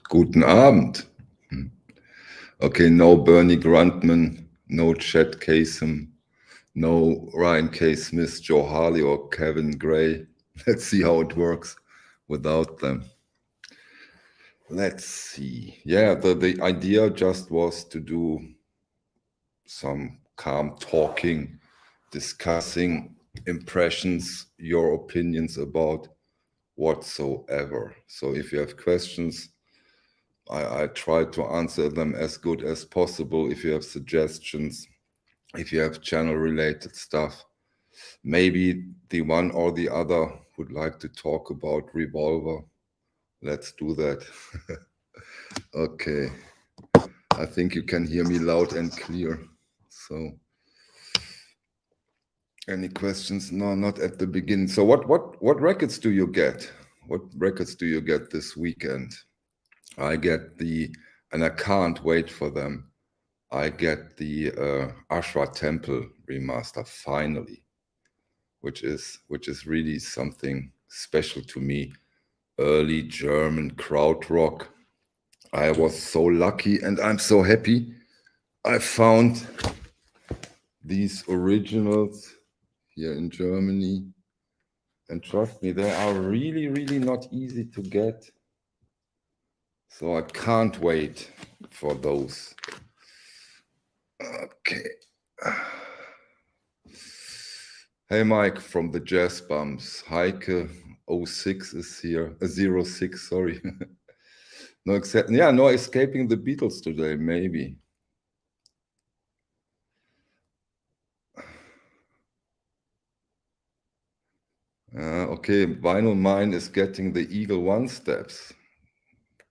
Guten Abend. Okay, no Bernie Gruntman, no Chet Kasem, no Ryan K. Smith, Joe Harley, or Kevin Gray. Let's see how it works without them. Let's see. Yeah, the idea just was to do some calm talking, discussing impressions, your opinions about whatsoever. So if you have questions, I try to answer them as good as possible. If you have suggestions, if you have channel-related stuff, maybe the one or the other would like to talk about Revolver. Let's do that. Okay. I think you can hear me loud and clear. So, any questions? No, not at the beginning. So, what records do you get? What records do you get this weekend? I get and I can't wait for them. I get the Ashra Temple remaster finally, which is really something special to me. Early German krautrock. I was so lucky and I'm so happy. I found these originals here in Germany, and trust me, they are really, really not easy to get. So I can't wait for those. Okay. Hey Mike from the Jazz Bumps. Heike 06 is here. 06, sorry. No escaping the Beatles today, maybe. Okay, Vinyl Mine is getting the Eagle One steps.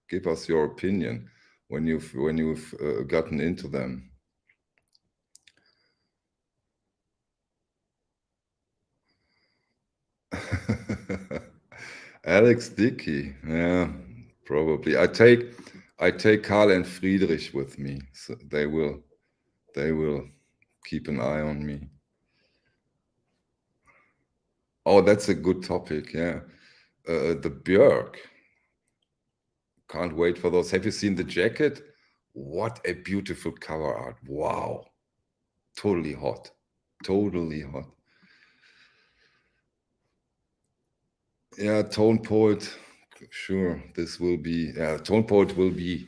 Give us your opinion when you've gotten into them. Alex Dickey, yeah, probably. I take Karl and Friedrich with me, so they will keep an eye on me. Oh, that's a good topic, yeah. The Björk. Can't wait for those. Have you seen the jacket? What a beautiful cover art. Wow. Totally hot. Totally hot. Yeah, Tone Poet. Sure, this will be, Tone Poet will be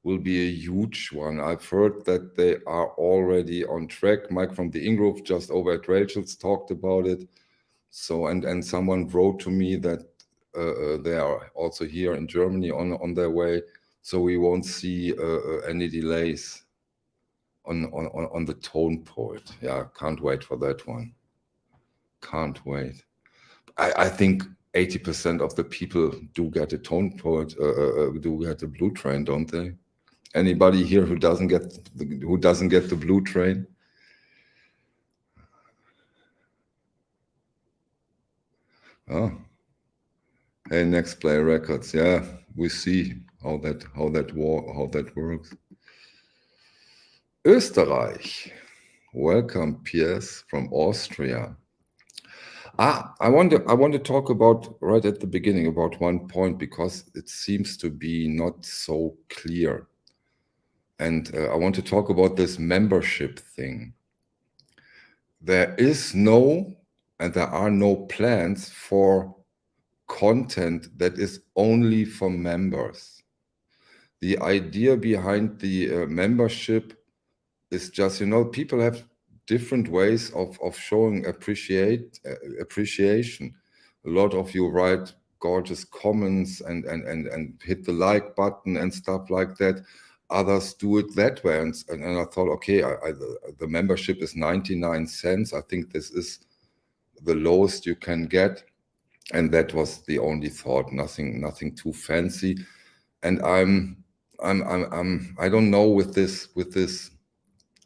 a huge one. I've heard that they are already on track. Mike from the Ingrove just over at Rachel's talked about it. So, and someone wrote to me that they are also here in Germany on their way. So we won't see any delays on the Tone Poet. Yeah, can't wait for that one. Can't wait. I think 80% of the people do get a Tone Poet, do get a Blue Train, don't they? Anybody here who doesn't get the Blue Train? Oh, hey, Next Play Records. Yeah, we see how that works. Österreich. Welcome, Piers from Austria. I want to talk about right at the beginning about one point because it seems to be not so clear. And I want to talk about this membership thing. There are no plans for content that is only for members. The idea behind the membership is just, people have different ways of showing appreciation. A lot of you write gorgeous comments and hit the like button and stuff like that. Others do it that way, and I thought, okay, the membership is 99 cents. I think this is the lowest you can get, and that was the only thought. Nothing too fancy. And I don't know with this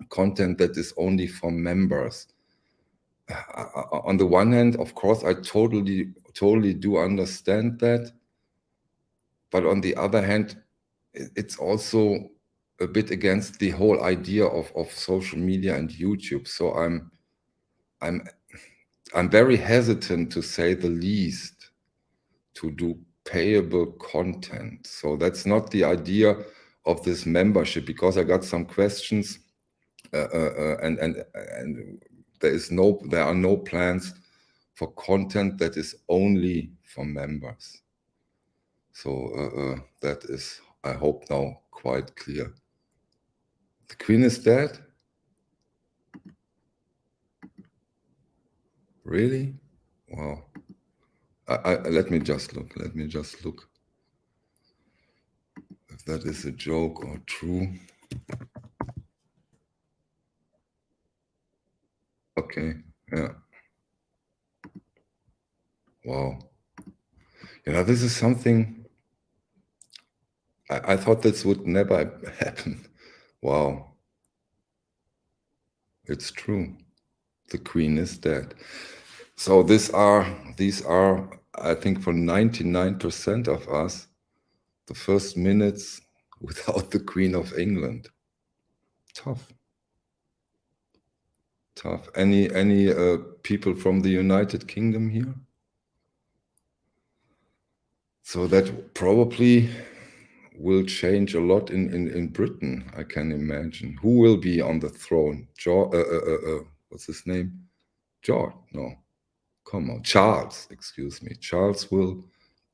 content that is only for members. On the one hand, of course, I totally do understand that, but on the other hand, it's also a bit against the whole idea of social media and YouTube. So I'm very hesitant, to say the least, to do payable content. So that's not the idea of this membership, because I got some questions, and there are no plans for content that is only for members. So that is, I hope, now quite clear. The Queen is dead? Really? Wow. Let me just look. Let me just look if that is a joke or true. Okay. Yeah. Wow. This is something I thought this would never happen. Wow. It's true. The Queen is dead. So these are, I think, for 99% of us, the first minutes without the Queen of England. Tough. Tough. Any people from the United Kingdom here? So that probably will change a lot in Britain, I can imagine. Who will be on the throne? What's his name? George? No. Come on. Charles, excuse me. Charles will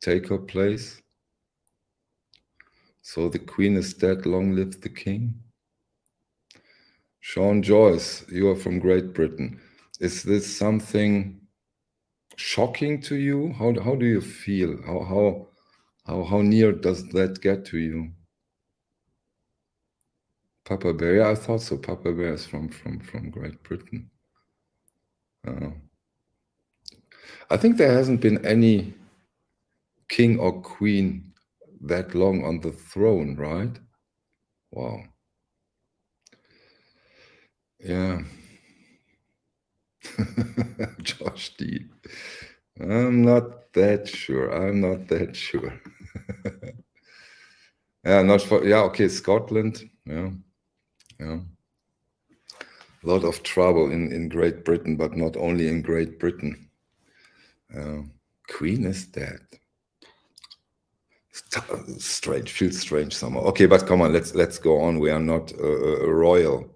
take her place. So the Queen is dead, long live the King. Sean Joyce, you are from Great Britain. Is this something shocking to you? How do you feel? How near does that get to you? Papa Bear, yeah, I thought so. Papa Bear is from Great Britain. I think there hasn't been any king or queen that long on the throne, right? Wow. Yeah. Josh D. I'm not that sure. I'm not that sure. Yeah, not for, yeah, okay, Scotland. Yeah. Yeah. A lot of trouble in Great Britain, but not only in Great Britain. Queen is dead. Strange, feels strange somehow. Okay, but come on, let's go on. We are not a royal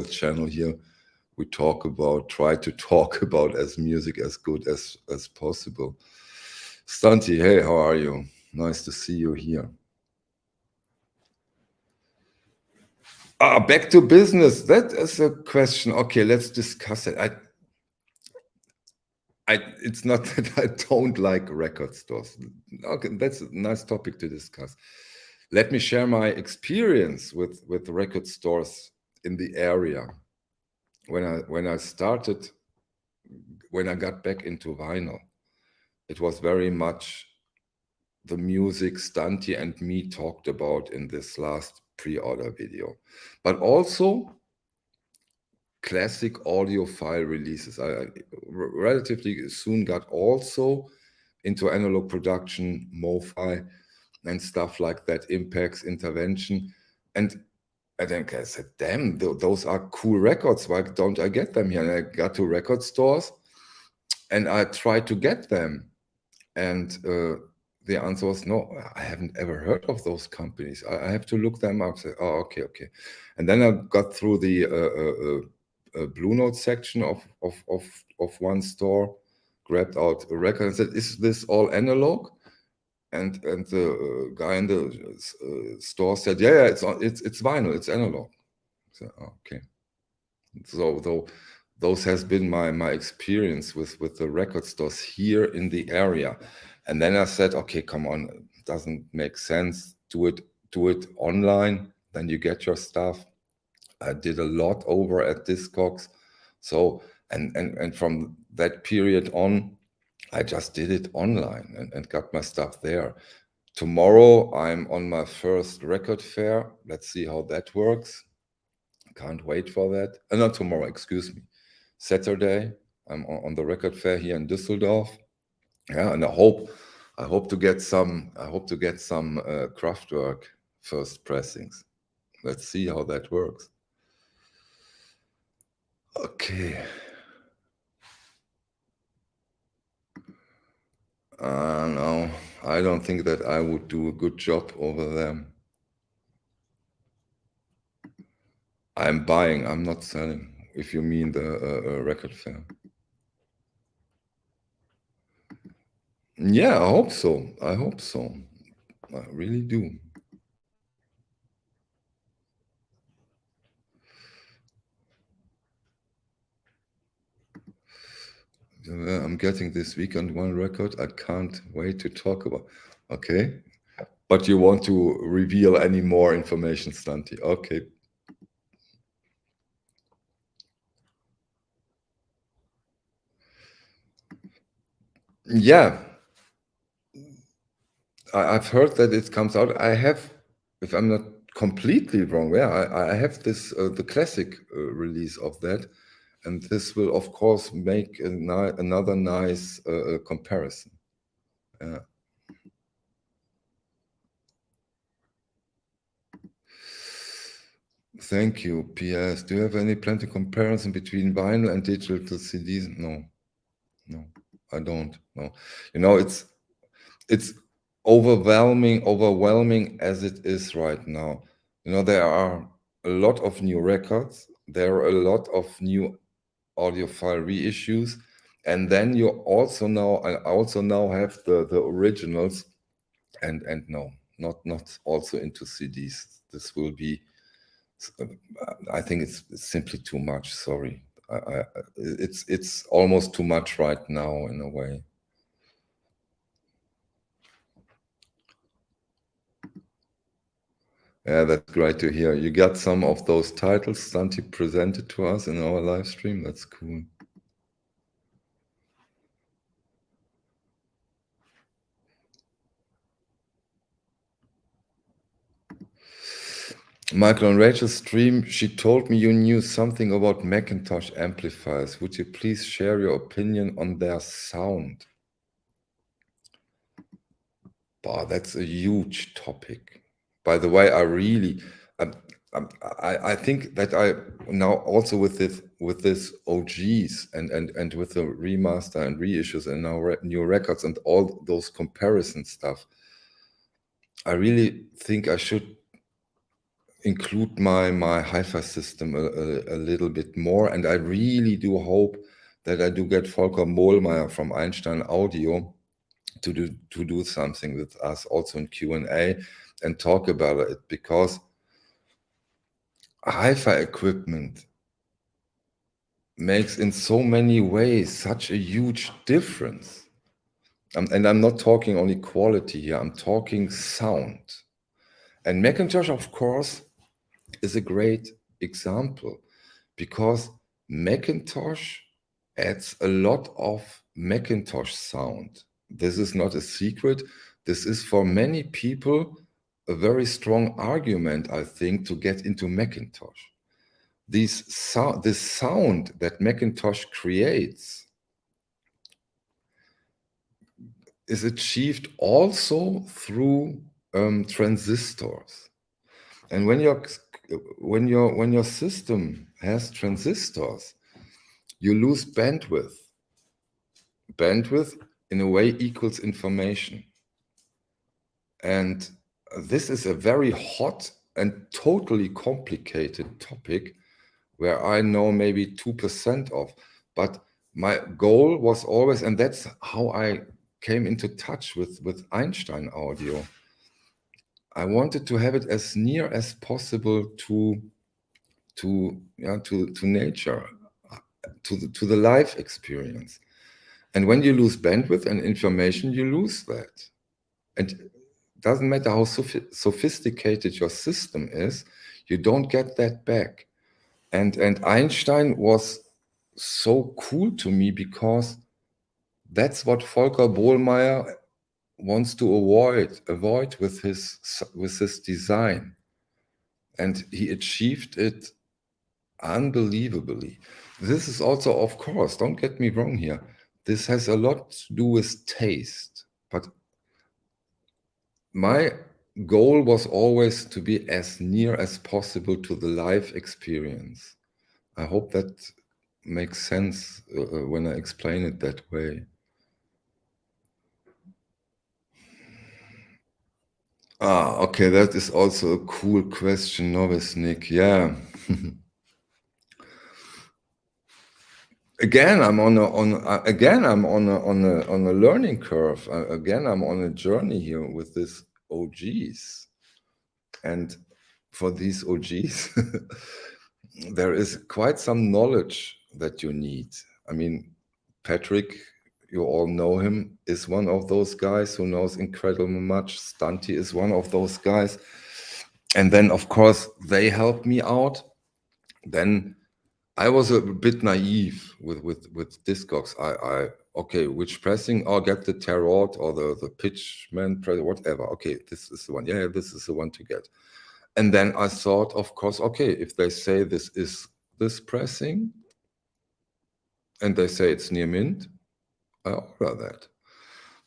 channel here. We try to talk about as music as good as possible. Stunty, hey, how are you? Nice to see you here. Back to business. That is a question. Okay, let's discuss it. It's not that I don't like record stores. Okay, that's a nice topic to discuss. Let me share my experience with record stores in the area. When I got back into vinyl, it was very much the music Stunty and me talked about in this last pre-order video, but also classic audiophile releases. I relatively soon got also into analog production, Mofi, and stuff like that, Impacts, Intervention. And I think I said, damn, those are cool records. Why don't I get them here? And I got to record stores and I tried to get them. And the answer was, no, I haven't ever heard of those companies. I have to look them up. Say, oh, okay. And then I got through the Blue Note section of one store, grabbed out a record and said, is this all analog? And the guy in the store said, yeah, it's vinyl, it's analog. So, okay. So those has been my experience with the record stores here in the area. And then I said, okay, come on, it doesn't make sense. Do it online, then you get your stuff. I did a lot over at Discogs. So and from that period on, I just did it online and got my stuff there. Tomorrow I'm on my first record fair. Let's see how that works. Can't wait for that. Not tomorrow, excuse me. Saturday, I'm on the record fair here in Düsseldorf. Yeah, and I hope to get some Kraftwerk first pressings. Let's see how that works. Okay. No, I don't think that I would do a good job over there. I'm buying, I'm not selling, if you mean the record fair. Yeah, I hope so. I hope so. I really do. I'm getting this weekend one record. I can't wait to talk about. Okay. But you want to reveal any more information, Stanti? Okay. Yeah, I've heard that it comes out. I have, if I'm not completely wrong, yeah, I have this the classic release of that, and this will of course make another nice comparison. Yeah. Thank you. PS. Do you have any plan to comparison between vinyl and digital CDs? No, no, I don't. No, you know it's overwhelming as it is right now. You know, there are a lot of new records, there are a lot of new audiophile reissues, and then you also now I also now have the originals, and no, not also into CDs. This will be, I think it's simply too much. Sorry, it's almost too much right now in a way. Yeah, that's great to hear. You got some of those titles Santi presented to us in our live stream. That's cool. Michael, on Rachel's stream, she told me you knew something about Macintosh amplifiers. Would you please share your opinion on their sound? Wow, that's a huge topic. By the way, I really, I think that I now also with this OGs and with the remaster and reissues and now new records and all those comparison stuff, I really think I should include my hi-fi system a little bit more, and I really do hope that I do get Volker Mohlmeier from Einstein Audio to do something with us also in Q&A and talk about it, because hi-fi equipment makes in so many ways such a huge difference. And I'm not talking only quality here, I'm talking sound. And Macintosh, of course, is a great example, because Macintosh adds a lot of Macintosh sound. This is not a secret. This is for many people a very strong argument, I think, to get into Macintosh. This sound that Macintosh creates is achieved also through transistors. And when your system has transistors, you lose bandwidth. Bandwidth, in a way, equals information. And this is a very hot and totally complicated topic where I know maybe 2% of. But my goal was always, and that's how I came into touch with Einstein Audio. I wanted to have it as near as possible to nature, to the life experience. And when you lose bandwidth and information, you lose that. And it doesn't matter how sophisticated your system is, you don't get that back. And Einstein was so cool to me, because that's what Volker Bohlmeier wants to avoid with his design. And he achieved it unbelievably. This is also, of course, don't get me wrong here, this has a lot to do with taste, but my goal was always to be as near as possible to the live experience. I hope that makes sense when I explain it that way. Okay, that is also a cool question, Novice Nick. Yeah. Again, I'm on a learning curve. Again, I'm on a journey here with this OGs, and for these OGs, there is quite some knowledge that you need. I mean, Patrick, you all know him, is one of those guys who knows incredibly much. Stunty is one of those guys. And then, of course, they helped me out. Then I was a bit naive with Discogs. Okay, which pressing? Oh, get the tarot or the pitchman, whatever. Okay, this is the one. Yeah, this is the one to get. And then I thought, of course, okay, if they say this is this pressing, and they say it's near mint, I order that.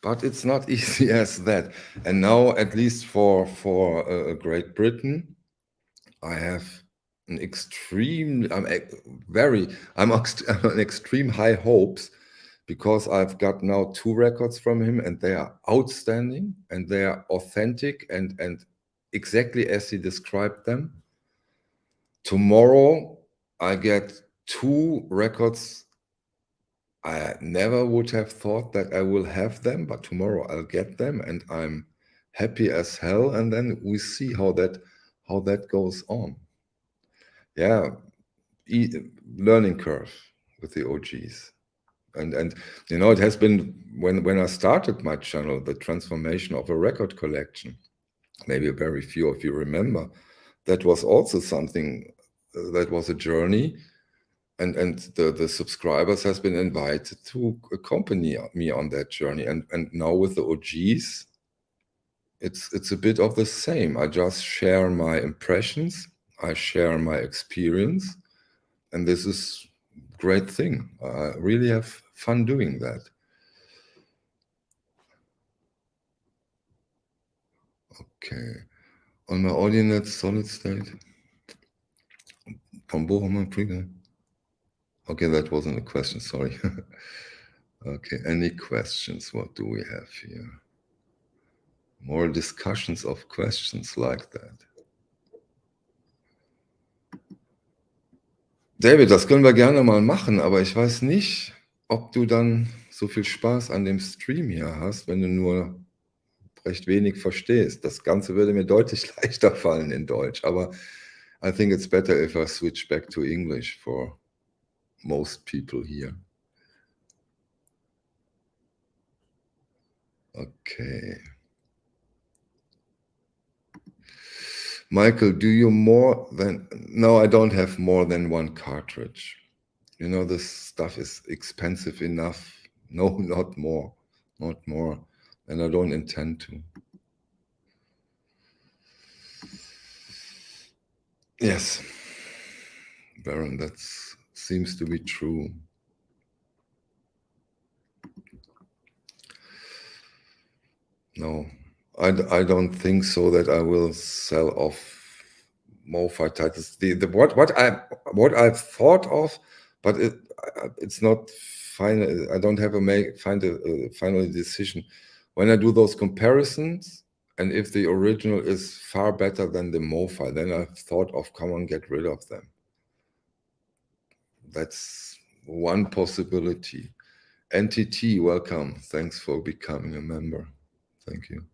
But it's not easy as that. And now, at least for Great Britain, I have an extreme, I'm on extreme high hopes, because I've got now 2 records from him, and they are outstanding, and they are authentic and exactly as he described them. Tomorrow I get 2 records. I never would have thought that I will have them, but tomorrow I'll get them, and I'm happy as hell. And then we see how that goes on. Yeah, learning curve with the OGs, and you know, it has been when I started my channel, the transformation of a record collection. Maybe very few of you remember. That was also something that was a journey. And the subscribers has been invited to accompany me on that journey. And now with the OGs, it's a bit of the same. I just share my impressions, I share my experience, and this is a great thing. I really have fun doing that. Okay. On my AudioNet solid state from Bochum Trigger. Okay, that wasn't a question, sorry. Okay, any questions? What do we have here? More discussions of questions like that. David, das können wir gerne mal machen, aber ich weiß nicht, ob du dann so viel Spaß an dem Stream hier hast, wenn du nur recht wenig verstehst. Das Ganze würde mir deutlich leichter fallen in Deutsch, aber I think it's better if I switch back to English for most people here. Okay. Michael, do you more than... No, I don't have more than 1 cartridge. You know, this stuff is expensive enough. No, not more, not more. And I don't intend to. Yes, Baron, that seems to be true. No, I don't think so that I will sell off Mofi titles. What I've thought of, but it's not final. I don't have a final decision. When I do those comparisons, and if the original is far better than the Mofi, then I've thought of, come on, get rid of them. That's one possibility. NTT, welcome. Thanks for becoming a member. Thank you.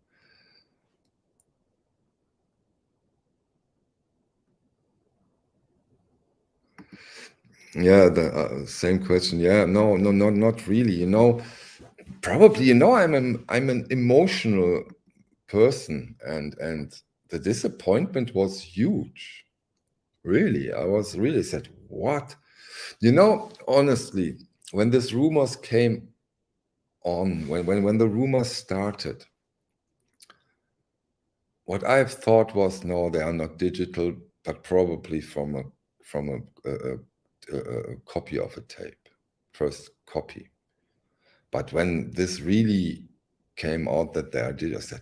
Yeah, the same question. Yeah, no, not really. You know, probably, you know, I'm an emotional person, and the disappointment was huge. Really, I was really said, what? You know, honestly, when this rumors came on, when the rumors started, what I've thought was, no, they are not digital, but probably from a copy of a tape, first copy. But when this really came out that they are digital, I said,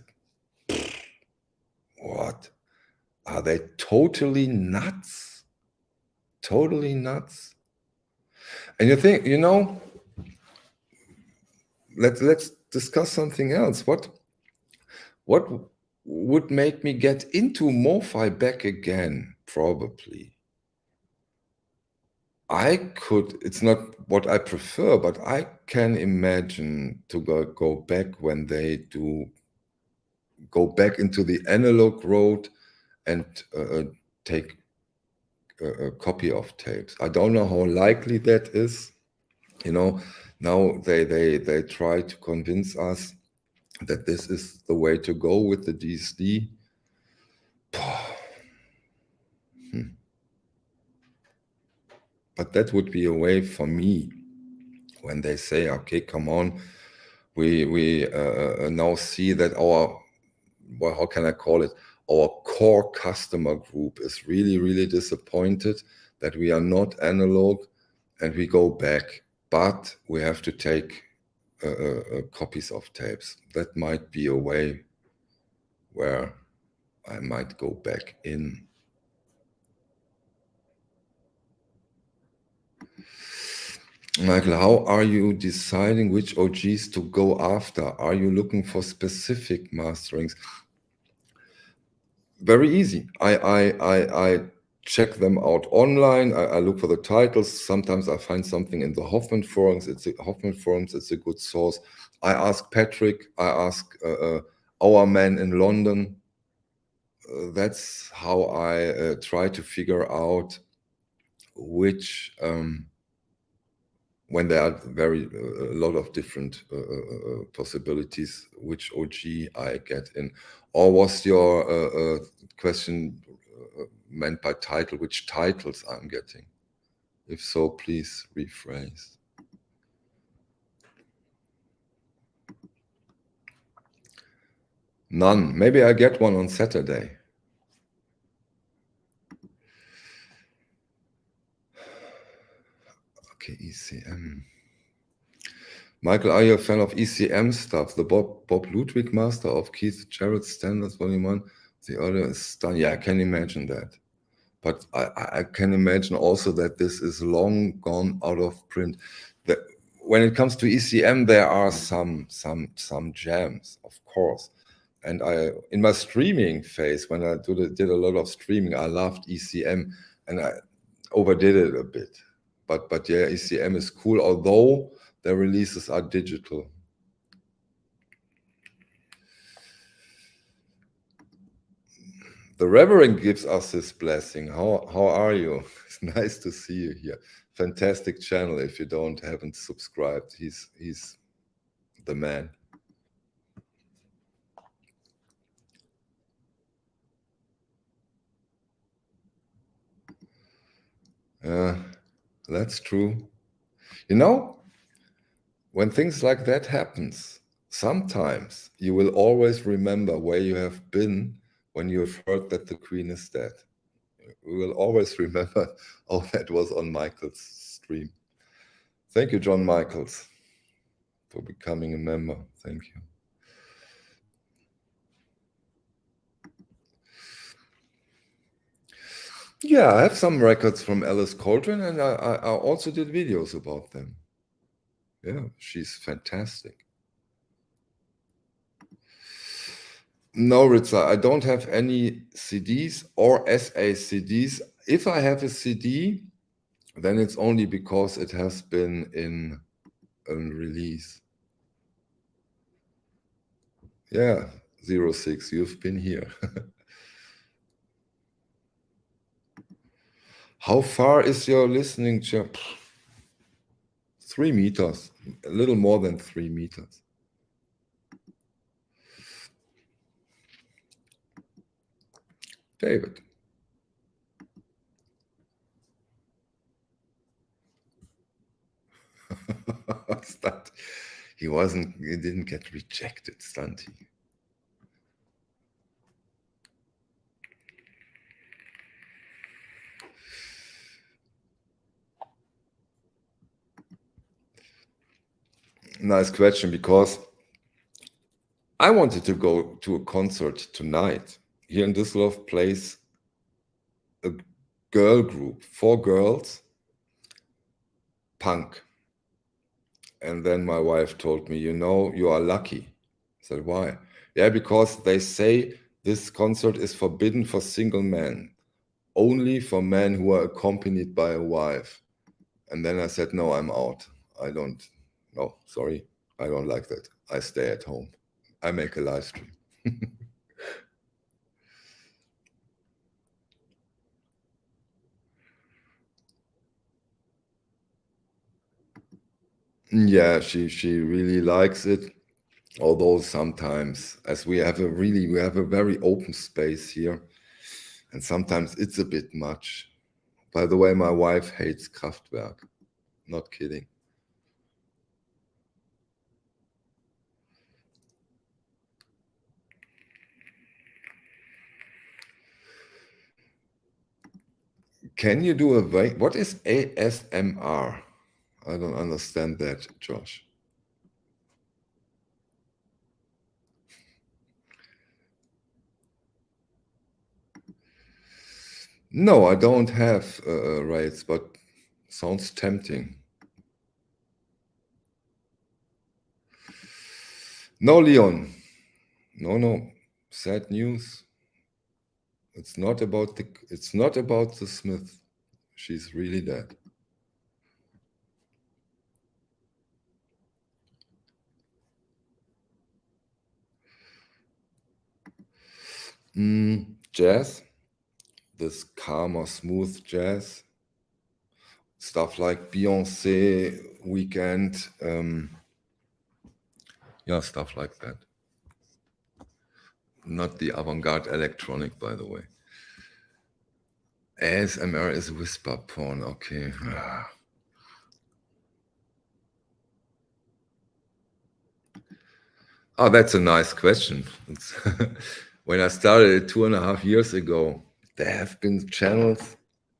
what? Are they totally nuts? Totally nuts? And you think, you know, let's discuss something else. What would make me get into Mofi back again, probably. It's not what I prefer, but I can imagine to go back when they do go back into the analog road and take a copy of tapes. I don't know how likely that is. You know, now they try to convince us that this is the way to go with the DSD. But that would be a way for me when they say, okay, come on, we now see that our, well, how can I call it? Our core customer group is really, really disappointed that we are not analog and we go back, but we have to take copies of tapes. That might be a way where I might go back in. Michael, how are you deciding which OGs to go after? Are you looking for specific masterings? Very easy. I check them out online. I look for the titles. Sometimes I find something in the Hoffman forums. It's a good source. I ask Patrick. I ask our man in London. That's how I try to figure out which. When there are a lot of different possibilities, which OG I get in. Or was your question meant by title, which titles I'm getting? If so, please rephrase. None. Maybe I get one on Saturday. Okay, ECM. Michael, are you a fan of ECM stuff? The Bob Ludwig master of Keith Jarrett's Standards Volume 1. The other is stunning. Yeah, I can imagine that. But I can imagine also that this is long gone out of print. When it comes to ECM, there are some jams, of course. And in my streaming phase, when I did a lot of streaming, I loved ECM, and I overdid it a bit. But yeah, ECM is cool, although their releases are digital. The Reverend gives us his blessing. How are you? It's nice to see you here. Fantastic channel. If you haven't subscribed, he's the man. That's true. You know, when things like that happens, sometimes you will always remember where you have been when you have heard that the Queen is dead. We will always remember, oh, that was on Michael's stream. Thank you, John Michaels, for becoming a member. Thank you. Yeah, I have some records from Alice Coltrane, and I also did videos about them. Yeah, she's fantastic. No, Ritza, I don't have any CDs or SA CDs. If I have a CD, then it's only because it has been in a release. Yeah, 06, you've been here. How far is your listening chair? 3 meters, a little more than 3 meters. David. He didn't get rejected, Stunty. Nice question, because I wanted to go to a concert tonight. Here in Düsseldorf plays a girl group, 4 girls, punk. And then my wife told me, you know, you are lucky. I said, why? Yeah, because they say This concert is forbidden for single men, only for men who are accompanied by a wife. And then I said, no, I'm out. I don't, no, sorry, I don't like that. I stay at home. I make a live stream. Yeah, she really likes it. Although sometimes, as we have a very open space here, and sometimes it's a bit much. By the way, my wife hates Kraftwerk. Not kidding. Can you do what is ASMR? I don't understand that, Josh. No, I don't have rates, but sounds tempting. No, Leon. No. Sad news. It's not about the Smith. She's really dead. Jazz, this calm or smooth jazz, stuff like Beyoncé, Weekend, yeah, stuff like that. Not the avant-garde electronic, by the way. ASMR is whisper porn, okay. Oh, that's a nice question. When I started it 2.5 years ago, there have been channels,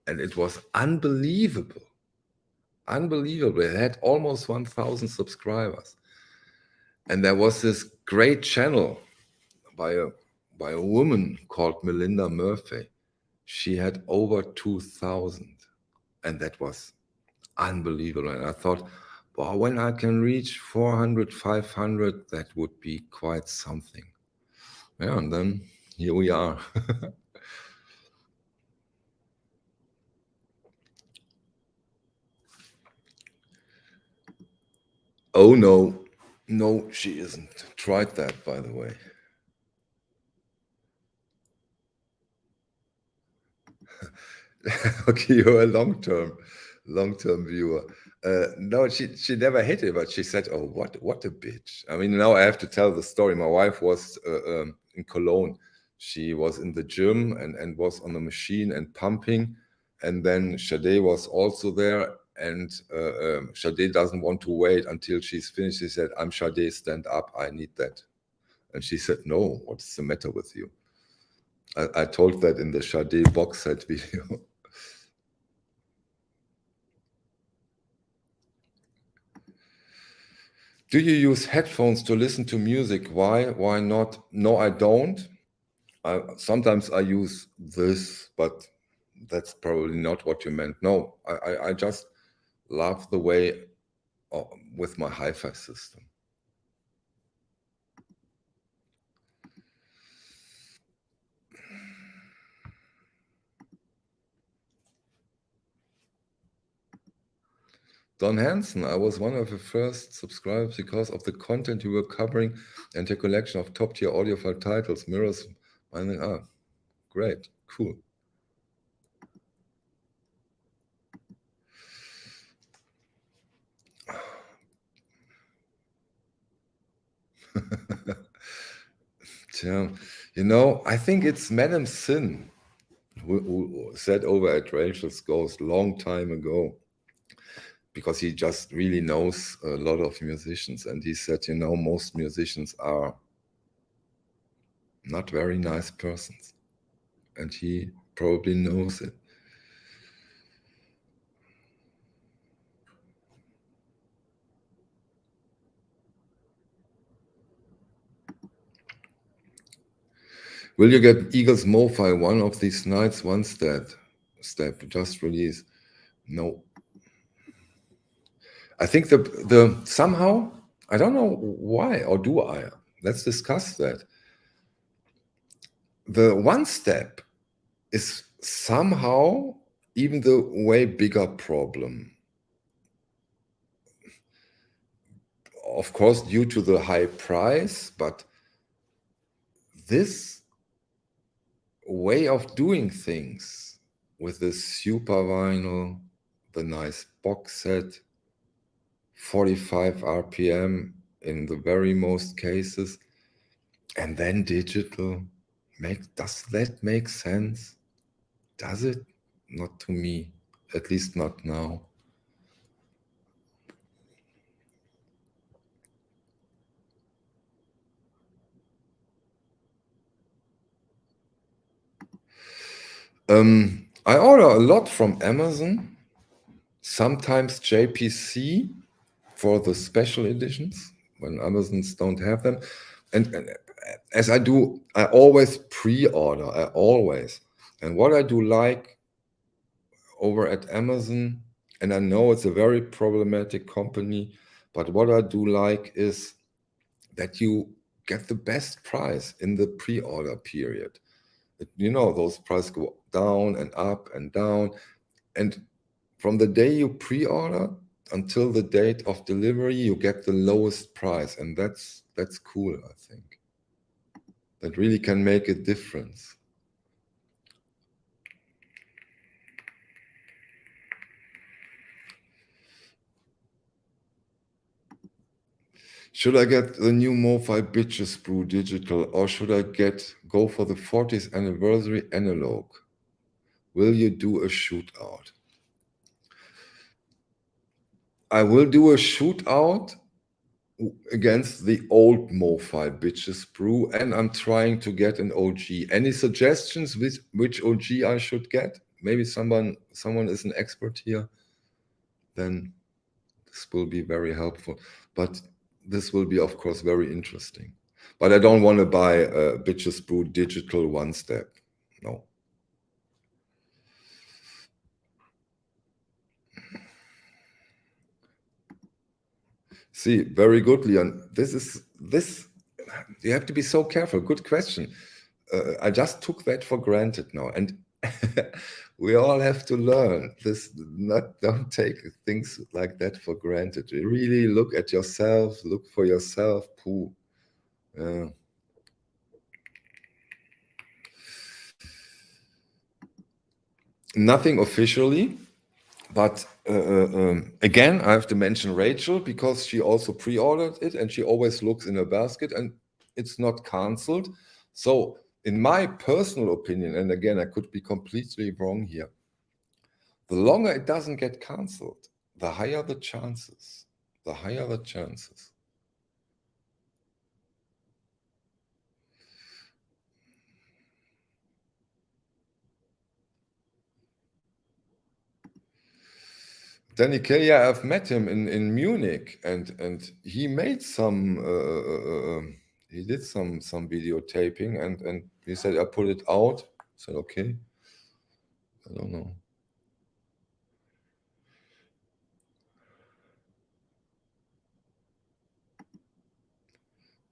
and it was unbelievable. Unbelievable. It had almost 1,000 subscribers. And there was this great channel by a woman called Melinda Murphy. She had over 2,000. And that was unbelievable. And I thought, well, when I can reach 400, 500, that would be quite something. Yeah, and then here we are. Oh, no. No, she isn't. Tried that, by the way. Okay, you're a long-term viewer. No, she never hit it, but she said, "Oh, what a bitch!" I mean, now I have to tell the story. My wife was in Cologne. She was in the gym and was on the machine and pumping, and then Sade was also there. And Sade doesn't want to wait until she's finished. She said, "I'm Sade, stand up. I need that." And she said, "No, what's the matter with you?" I told that in the Sade box set video. Do you use headphones to listen to music? Why? Why not? No, I don't. Sometimes I use this, but that's probably not what you meant. No, I just love the way with my hi-fi system. Don Hansen, I was one of the first subscribers because of the content you were covering and your collection of top-tier audiophile titles, mirrors. Great, cool. I think it's Madame Sin who said over at Rachel's Ghost long time ago, because he just really knows a lot of musicians, and he said, most musicians are not very nice persons, and he probably knows it. Will you get Eagles Mofi one of these nights? One step just release. No. I think the somehow, I don't know why, or do I? Let's discuss that. the one step is somehow even the way bigger problem. Of course, due to the high price, but this way of doing things with the super vinyl, the nice box set, 45 RPM in the very most cases, and then digital, does that make sense? Does it? Not to me, at least not now. I order a lot from Amazon, sometimes JPC for the special editions when Amazons don't have them. And as I do, I always pre-order, And what I do like over at Amazon, and I know it's a very problematic company, but what I do like is that you get the best price in the pre-order period. You know, those prices go down and up and down. And from the day you pre-order until the date of delivery, you get the lowest price. And that's cool, I think. That really can make a difference. Should I get the new Mofi Bitches Brew digital, or should I go for the 40th anniversary analog? Will you do a shootout? I will do a shootout against the old Mofi Bitches Brew, and I'm trying to get an OG. Any suggestions which OG I should get? Maybe someone is an expert here. Then this will be very helpful. But this will be, of course, very interesting. But I don't want to buy a Bitches Brew digital one step. No. See, very good, Leon. This you have to be so careful. Good question. I just took that for granted now, and we all have to learn this. Don't take things like that for granted. Really look at yourself. Look for yourself. Pooh. Nothing officially. But again, I have to mention Rachel because she also pre-ordered it and she always looks in her basket and it's not canceled. So in my personal opinion, and again, I could be completely wrong here, the longer it doesn't get canceled, the higher the chances. The higher the chances. Danny Kaye, yeah, I've met him in Munich, and he made some. He did some videotaping, and he said I put it out. I said okay. I don't know.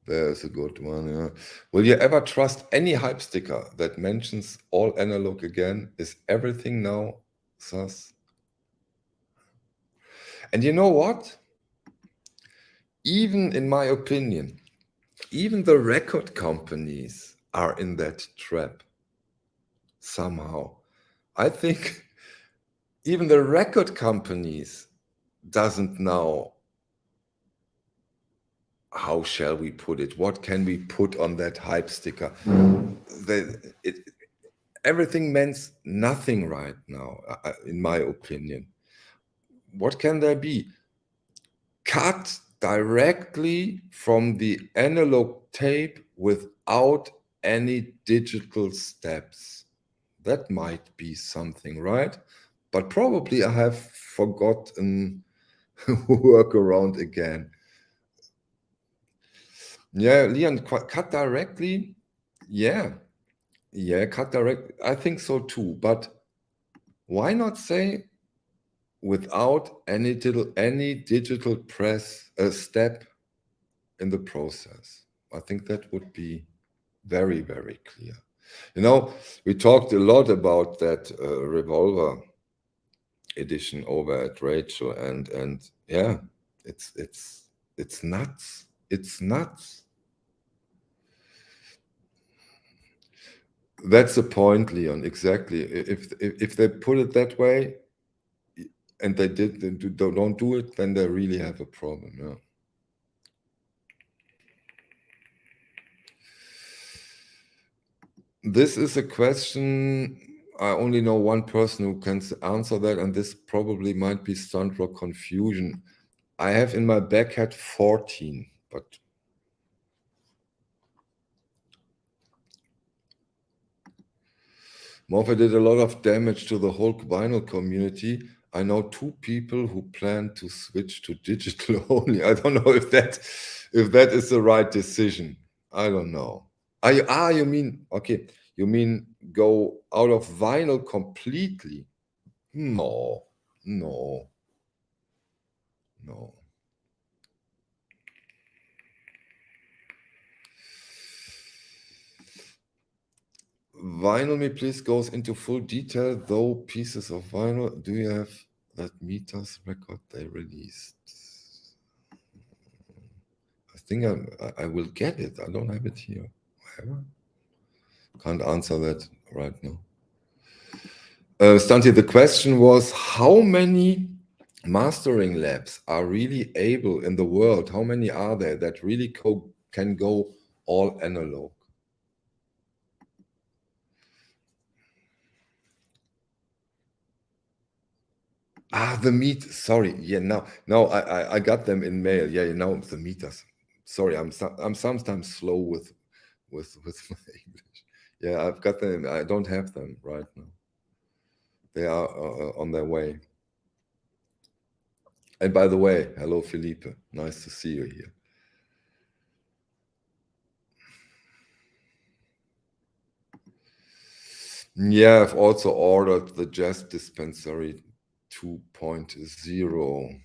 There's a good one. Yeah. Will you ever trust any hype sticker that mentions all analog again? Is everything now sus? And you know what? Even in my opinion, even the record companies are in that trap somehow. I think even the record companies doesn't know, how shall we put it? What can we put on that hype sticker? Everything means nothing right now, in my opinion. What can there be? Cut directly from the analog tape without any digital steps. That might be something, right? But probably I have forgotten workaround again. Yeah, Leon, cut directly. Yeah, cut direct. I think so too. But why not say without any digital press step in the process? I think that would be very, very clear. You know, we talked a lot about that Revolver edition over at Rachel, and yeah, it's nuts. It's nuts. That's the point, Leon. Exactly. If they put it that way, and they don't do it, then they really have a problem. Yeah. This is a question. I only know one person who can answer that, and this probably might be stunt rock confusion. I have in my back head 14, but Mofi did a lot of damage to the whole vinyl community. I know 2 people who plan to switch to digital only. I don't know if that is the right decision. I don't know. You mean okay? You mean go out of vinyl completely? No, no, no. Vinyl Me Please goes into full detail, though pieces of vinyl. Do you have that Meters record they released? I think I will get it. I don't have it here. Can't answer that right now. Stanti, the question was how many mastering labs are really able in the world? How many are there that really can go all analog? The meat. Sorry. Yeah. Now I got them in mail. Yeah. Now the meters. Sorry. I'm sometimes slow with my English. Yeah. I've got them. I don't have them right now. They are on their way. And by the way, hello, Felipe. Nice to see you here. Yeah, I've also ordered the Jazz Dispensary 2.0.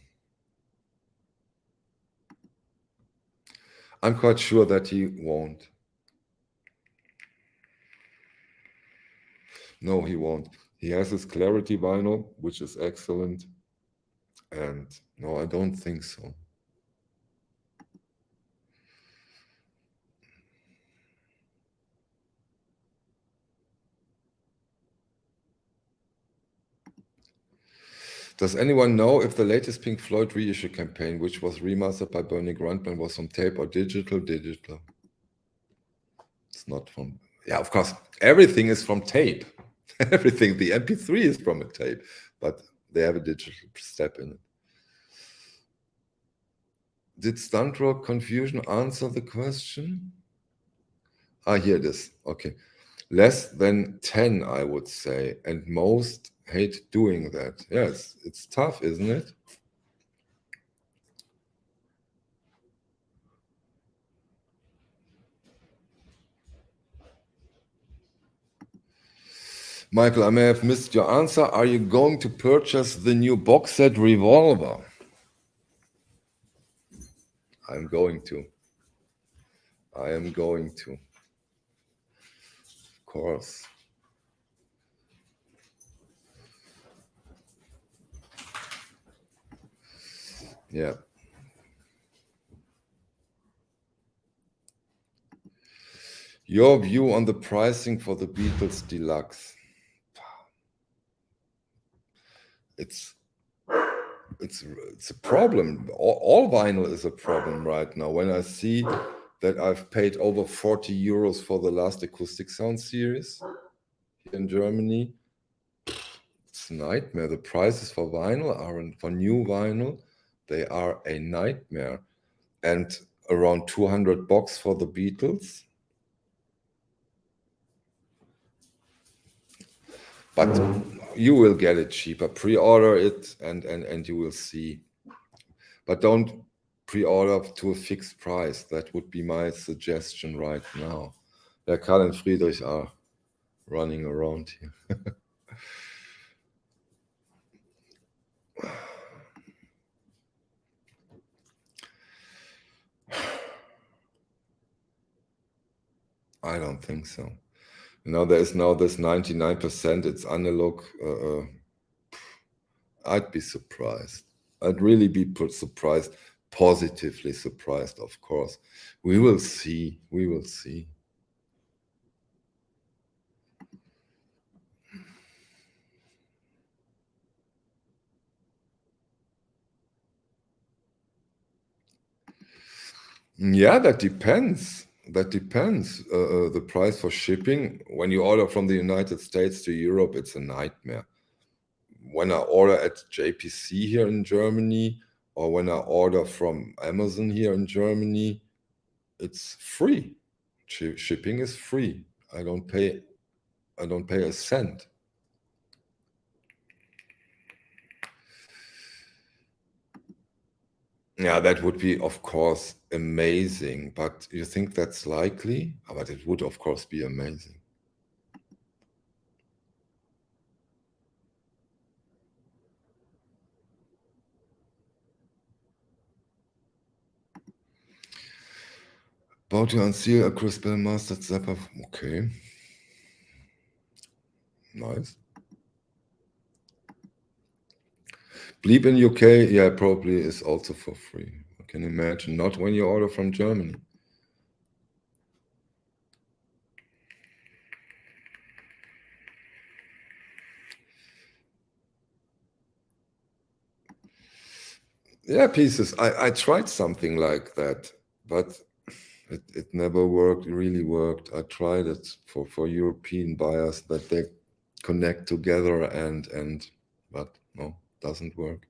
I'm quite sure that he won't. No, he won't. He has his Clarity vinyl, which is excellent. And no, I don't think so. Does anyone know if the latest Pink Floyd reissue campaign, which was remastered by Bernie Grundman, was from tape or digital? Digital. It's not from. Yeah, of course, everything is from tape. Everything. The MP3 is from a tape, but they have a digital step in it. Did Stunt Rock Confusion answer the question? Here it is. Okay. Less than 10, I would say, and most hate doing that. Yes, it's tough, isn't it? Michael, I may have missed your answer. Are you going to purchase the new box set Revolver? I'm going to. I am going to. Of course. Yeah. Your view on the pricing for the Beatles Deluxe? It's a problem. All vinyl is a problem right now. When I see that I've paid over 40 euros for the last acoustic sound series here in Germany, it's a nightmare. The prices for vinyl for new vinyl, they are a nightmare. And around 200 bucks for the Beatles. But you will get it cheaper. Pre-order it and you will see. But don't pre-order to a fixed price. That would be my suggestion right now. Yeah, Karl and Friedrich are running around here. I don't think so. There is now this 99%, it's analog. I'd be surprised. I'd really be surprised, positively surprised, of course. We will see. We will see. Yeah, that depends. That depends. The price for shipping, when you order from the United States to Europe, it's a nightmare. When I order at JPC here in Germany, or when I order from Amazon here in Germany, it's free. Shipping is free. I don't pay a cent. Yeah, that would be, of course, amazing. But you think that's likely? But it would, of course, be amazing. About to unseal a Chris Bell mastered Zappa. Okay. Nice. Bleep in UK, yeah, probably is also for free. I can imagine. Not when you order from Germany. Yeah, pieces. I tried something like that, but it never worked, really worked. I tried it for European buyers that they connect together but no, doesn't work.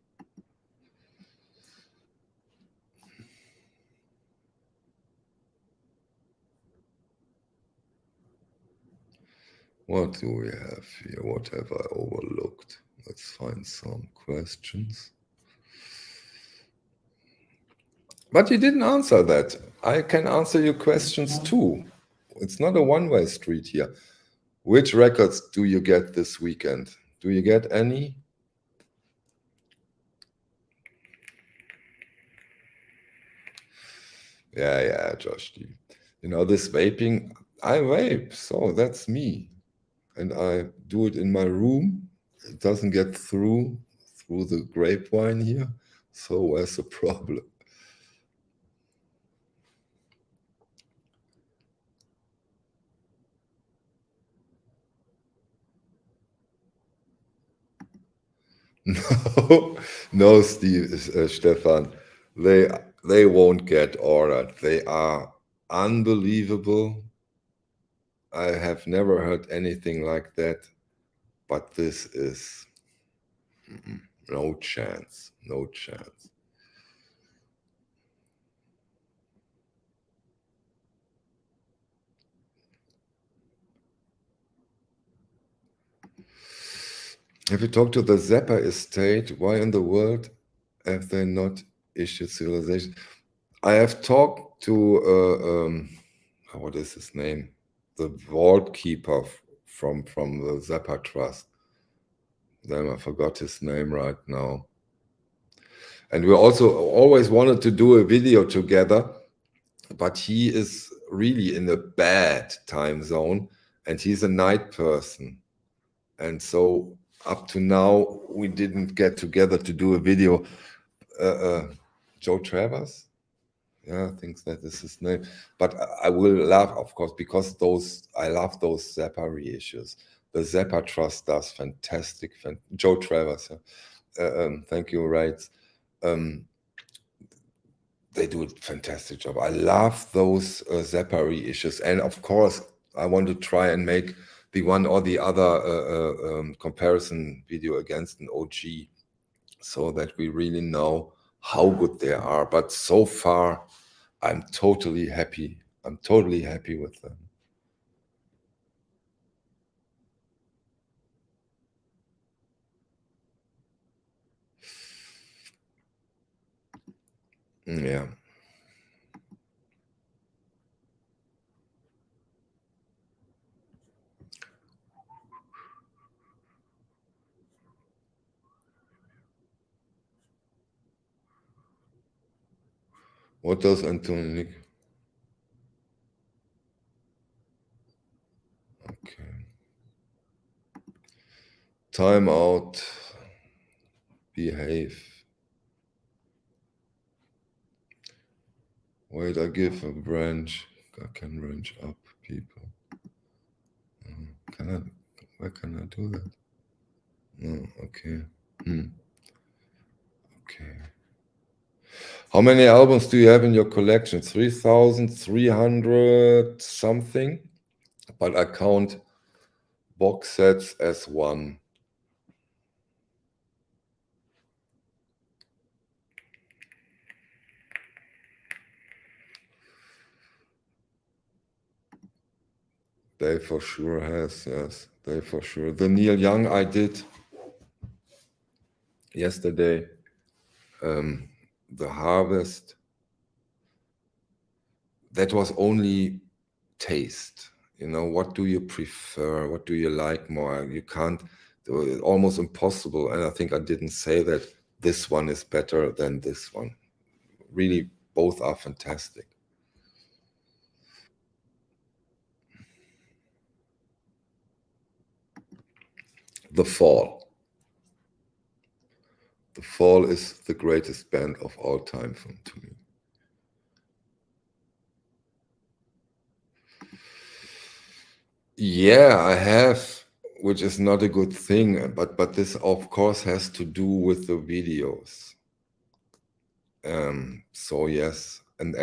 What do we have here? What have I overlooked? Let's find some questions. But you didn't answer that. I can answer your questions too. It's not a one-way street here. Which records do you get this weekend? Do you get any? Yeah, Josh. This vaping, I vape, so that's me. And I do it in my room. It doesn't get through the grapevine here. So where's the problem? No, no, Stefan. They won't get ordered. They are unbelievable. I have never heard anything like that. But this is no chance. No chance. Have you talked to the Zappa estate? Why in the world have they not issued civilization? I have talked to what is his name? The vault keeper from the Zappa Trust. Then I forgot his name right now. And we also always wanted to do a video together, but he is really in a bad time zone, and he's a night person. And so up to now, we didn't get together to do a video. Joe Travers? Yeah, I think that is his name. But I will laugh, of course, because I love those Zappa reissues. The Zappa Trust does fantastic. Joe Travers, yeah. Thank you, right? They do a fantastic job. I love those Zappa reissues, and of course, I want to try and make the one or the other comparison video against an OG, so that we really know how good they are. But so far, I'm totally happy. I'm totally happy with them. Yeah. What does Anthony? Okay. Time out. Behave. Wait, I give a branch. I can branch up people. Where can I do that? No, okay. Okay. How many albums do you have in your collection? 3,300 something, but I count box sets as one. Dave for sure has, yes. Dave for sure. The Neil Young I did yesterday, The Harvest, that was only taste. You know, what do you prefer? What do you like more? You can't, almost impossible. And I think I didn't say that this one is better than this one. Really, both are fantastic. The Fall. The Fall is the greatest band of all time to me. Yeah, I have, which is not a good thing, but this of course has to do with the videos. So yes, and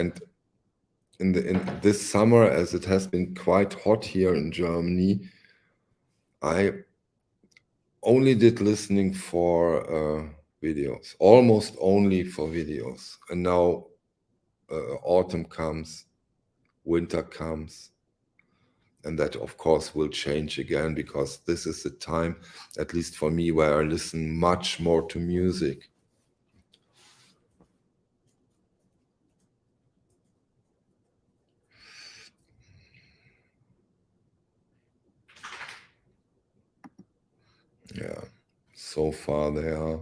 in this summer, as it has been quite hot here in Germany, I only did listening for videos, almost only for videos. And now autumn comes, winter comes, and that of course will change again, because this is the time, at least for me, where I listen much more to music. Yeah, so far they are.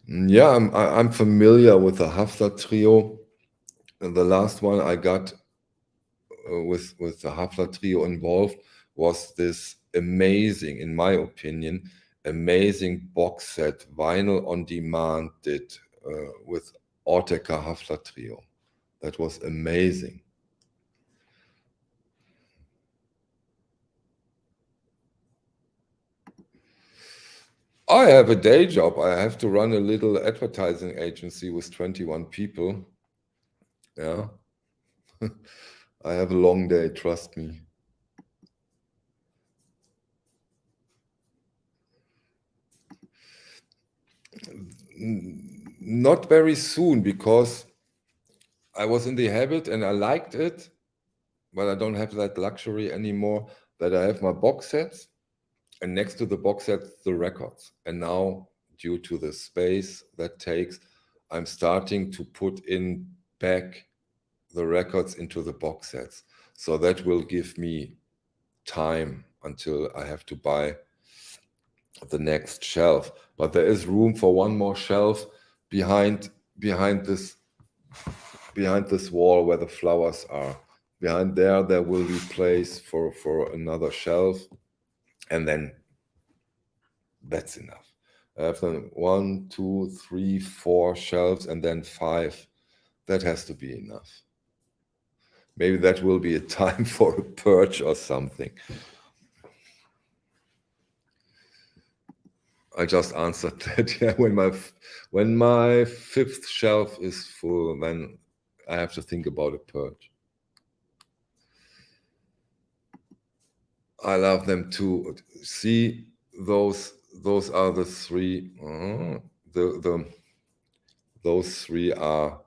Yeah, I'm familiar with the Hafler trio. And the last one I got with the Hafler trio involved was this amazing, in my opinion, amazing box set, vinyl on demand, did with Ortega Hafler trio. That was amazing. I have a day job. I have to run a little advertising agency with 21 people. Yeah. I have a long day, trust me. Not very soon, because I was in the habit and I liked it, but I don't have that luxury anymore, that I have my box sets and next to the box sets, the records. And now, due to the space that takes, I'm starting to put in back the records into the box sets. So that will give me time until I have to buy the next shelf. But there is room for one more shelf behind this wall where the flowers are. Behind there will be place for another shelf, and then that's enough. I have then 1, 2, 3, 4 shelves, and then 5. That has to be enough. Maybe that will be a time for a purge or something. I just answered that. Yeah, when my 5th shelf is full, then I have to think about a purge. I love them too. See, those are the 3. Those 3 are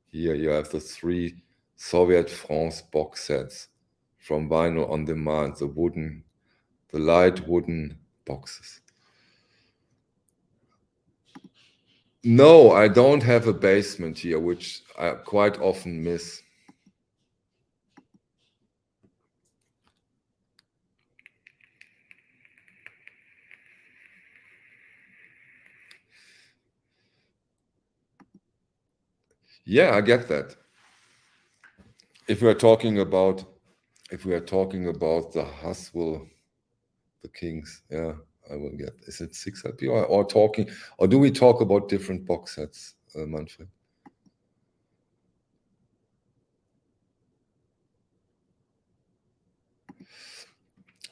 here. You have the 3 Soviet France box sets from Vinyl on Demand. The light wooden boxes. No, I don't have a basement here, which I quite often miss. Yeah, I get that. if we are talking about the Haswell, the Kings, yeah, I will get. Is it 6 LP or talking, or do we talk about different box sets, Manfred?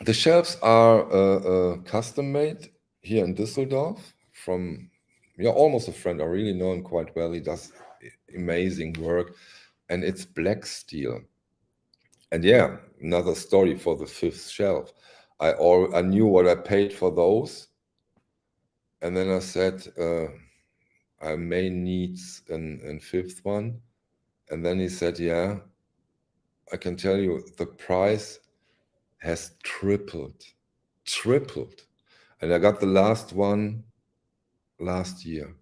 The shelves are custom made here in Düsseldorf from, yeah, almost a friend. I really know him quite well. He does amazing work, and it's black steel. And yeah, another story for the fifth shelf. I knew what I paid for those, and then I said I may need a fifth one, and then he said, yeah, I can tell you the price has tripled, and I got the last one last year,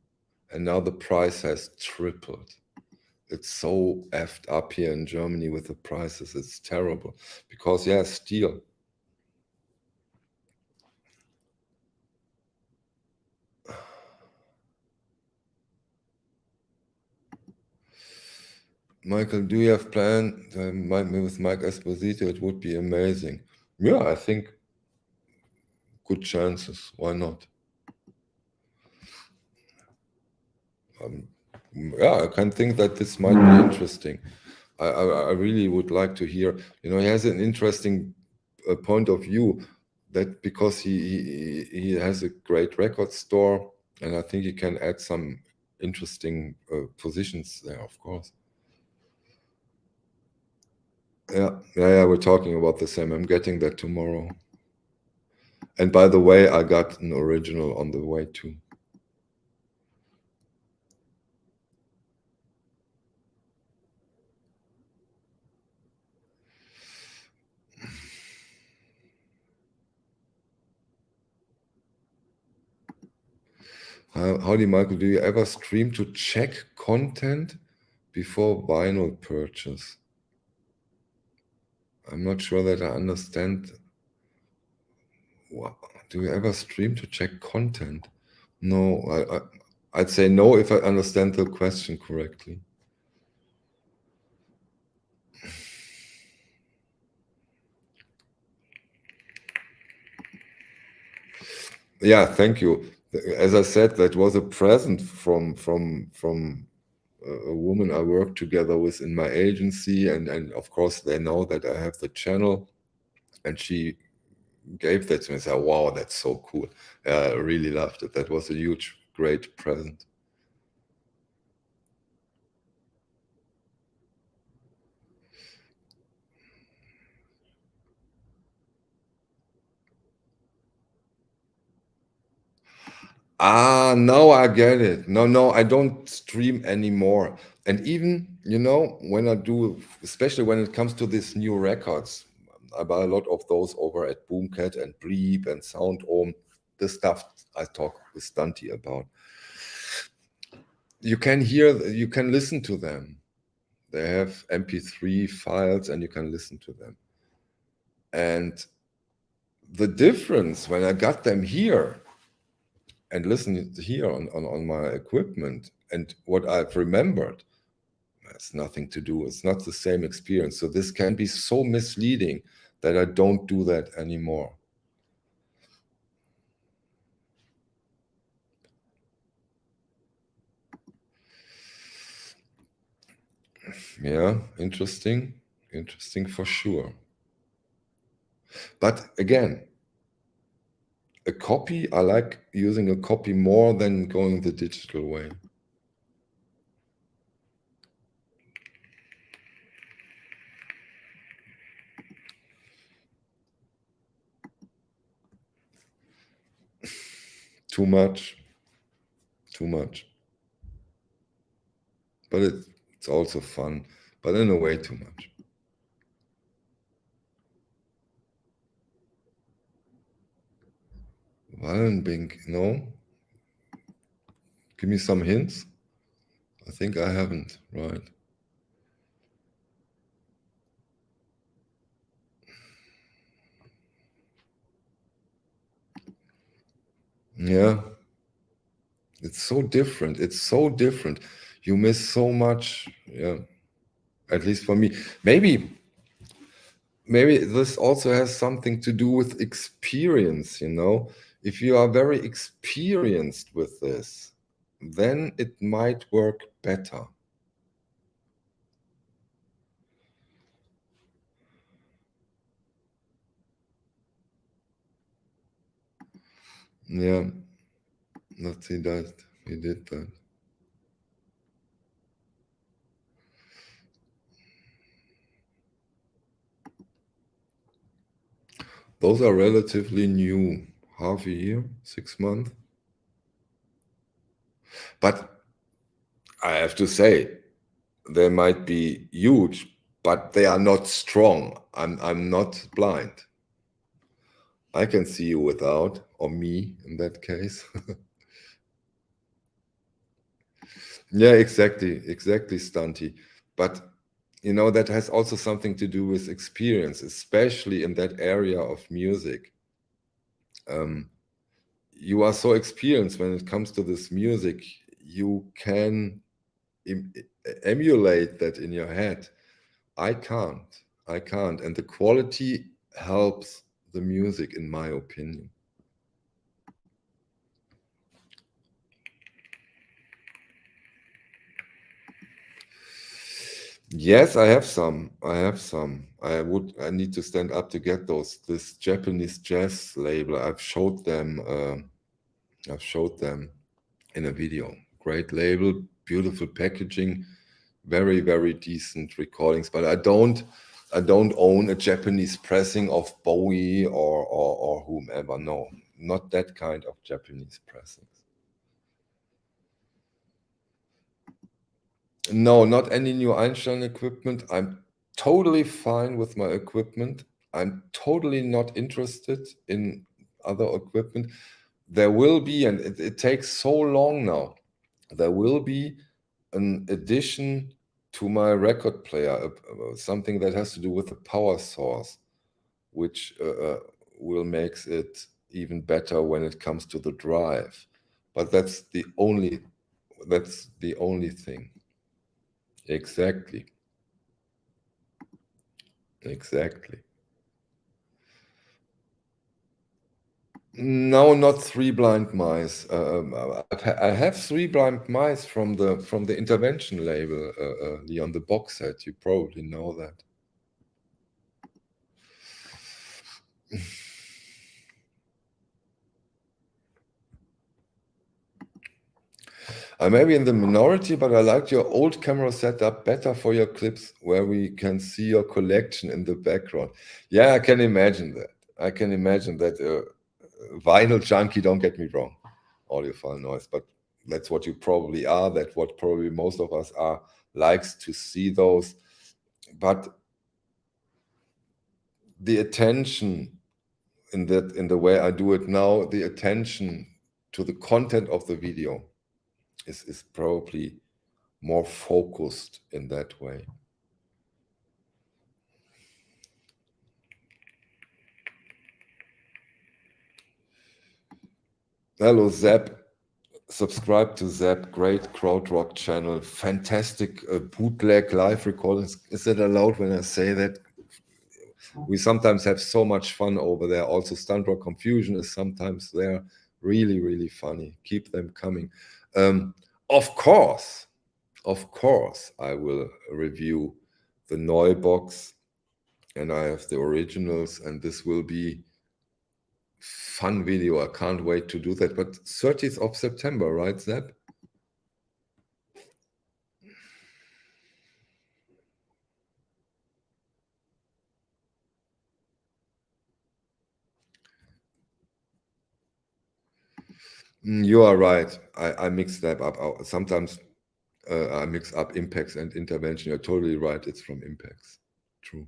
and now the price has tripled. It's so effed up here in Germany with the prices. It's terrible because, yeah, steel. Michael, do you have plan with Mike Esposito? It would be amazing. Yeah, I think good chances. Why not? Yeah, I can think that this might be interesting. I really would like to hear. You know, he has an interesting point of view, that because he has a great record store, and I think he can add some interesting positions there, of course. Yeah, we're talking about the same. I'm getting that tomorrow. And by the way, I got an original on the way too. Howdy, Michael. Do you ever stream to check content before vinyl purchase? I'm not sure that I understand. Do you ever stream to check content? No, I'd say no if I understand the question correctly. Yeah, thank you. As I said, that was a present from a woman I work together with in my agency, and of course they know that I have the channel, and she gave that to me. I said, wow, that's so cool. I really loved it. That was a huge, great present. Ah, now I get it. No, I don't stream anymore. And even, you know, when I do, especially when it comes to these new records, I buy a lot of those over at Boomcat and Bleep and Sound Ohm. The stuff I talk with Stunty about. You can listen to them. They have MP3 files and you can listen to them. And the difference when I got them here and listened here on my equipment and what I've remembered, has nothing to do. It's not the same experience. So this can be so misleading that I don't do that anymore. Yeah, interesting for sure. But again, a copy, I like using a copy more than going the digital way. Too much. But it's also fun, but in a way too much. Wallenbink, no? Give me some hints. I think I haven't, right? Yeah. It's so different. You miss so much. Yeah. At least for me. Maybe this also has something to do with experience, you know. If you are very experienced with this, then it might work better. Yeah, let's see that. He did that. Those are relatively new, half a year, 6 months. But I have to say, they might be huge, but they are not strong. I'm not blind. I can see you without, or me in that case. Yeah, exactly, Stunty. But you know, that has also something to do with experience, especially in that area of music. You are so experienced when it comes to this music, you can em- emulate that in your head. I can't. I can't. And the quality helps the music, in my opinion. Yes, I have some. I have some. I need to stand up to get those. This Japanese jazz label, I've showed them in a video. Great label, beautiful packaging, very, very decent recordings. But I don't own a Japanese pressing of Bowie or whomever. No, not that kind of Japanese pressings. No, not any new Einstein equipment. I'm totally fine with my equipment. I'm totally not interested in other equipment. There will be, and it takes so long now, there will be an addition to my record player, something that has to do with the power source, which will makes it even better when it comes to the drive. But that's the only thing. Exactly. Exactly. No, not Three Blind Mice. I have Three Blind Mice from the Intervention label, on the box set. You probably know that. I may be in the minority, but I like your old camera setup better for your clips where we can see your collection in the background. Yeah, I can imagine that. I can imagine that. Vinyl junkie, don't get me wrong, audiophile noise, but that's what you probably are. That's what probably most of us are, likes to see those. But the attention in the way I do it now, the attention to the content of the video is probably more focused in that way. Hello, Zap. Subscribe to Zap. Great krautrock channel. Fantastic bootleg live recordings. Is it allowed when I say that? We sometimes have so much fun over there. Also, Stunt Rock Confusion is sometimes there. Really, really funny. Keep them coming. Of course, I will review the Neubox, and I have the originals, and this will be fun video. I can't wait to do that. But 30th of September, right, Zeb? You are right. I mix that up. Sometimes I mix up impacts and intervention. You're totally right. It's from impacts. True.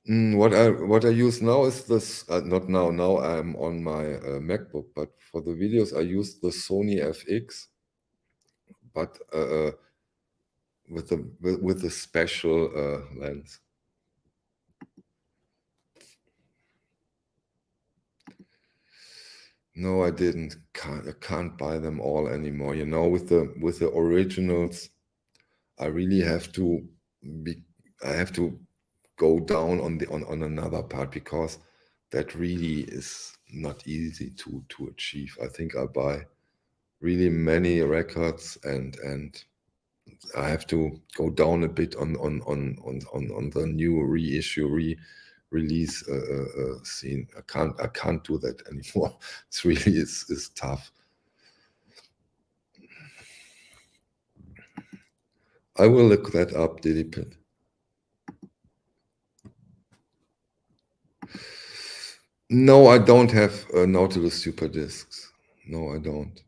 What I use now is this. Not now. Now I'm on my MacBook, but for the videos I use the Sony FX, but with the special lens. No, I didn't. I can't buy them all anymore. You know, with the originals, I really have to be. I have to go down on another part, because that really is not easy to achieve. I think I buy really many records, and I have to go down a bit on the new reissue release scene. I can't do that anymore. It's really is tough. I will look that up, Didipit. No, I don't have Nautilus Super Discs. No, I don't.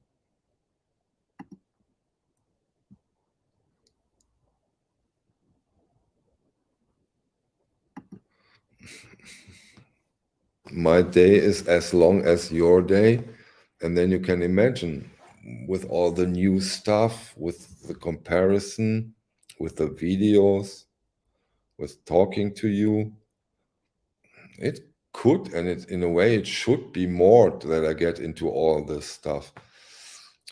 My day is as long as your day, and then you can imagine, with all the new stuff, with the comparison, with the videos, with talking to you, it could, and it, in a way, it should be more that I get into all this stuff.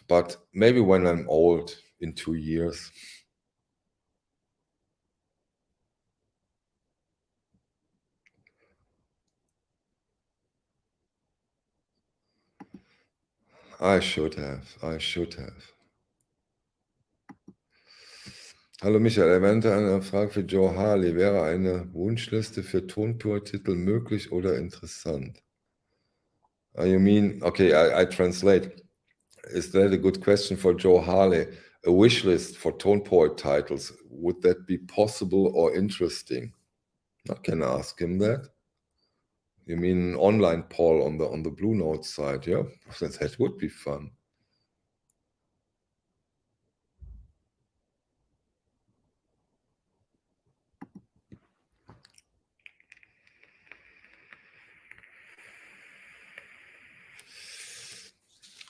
But maybe when I'm old, in 2 years. I should have. I should have. Hallo Michael, erwähnte eine Frage für Joe Harley. Wäre eine Wunschliste für Tontour-Titel möglich oder interessant? You mean, okay, I translate. Is that a good question for Joe Harley? A wish list for Tone Poet titles, would that be possible or interesting? I can ask him that. You mean an online poll on the Blue Note side? Yeah, that would be fun.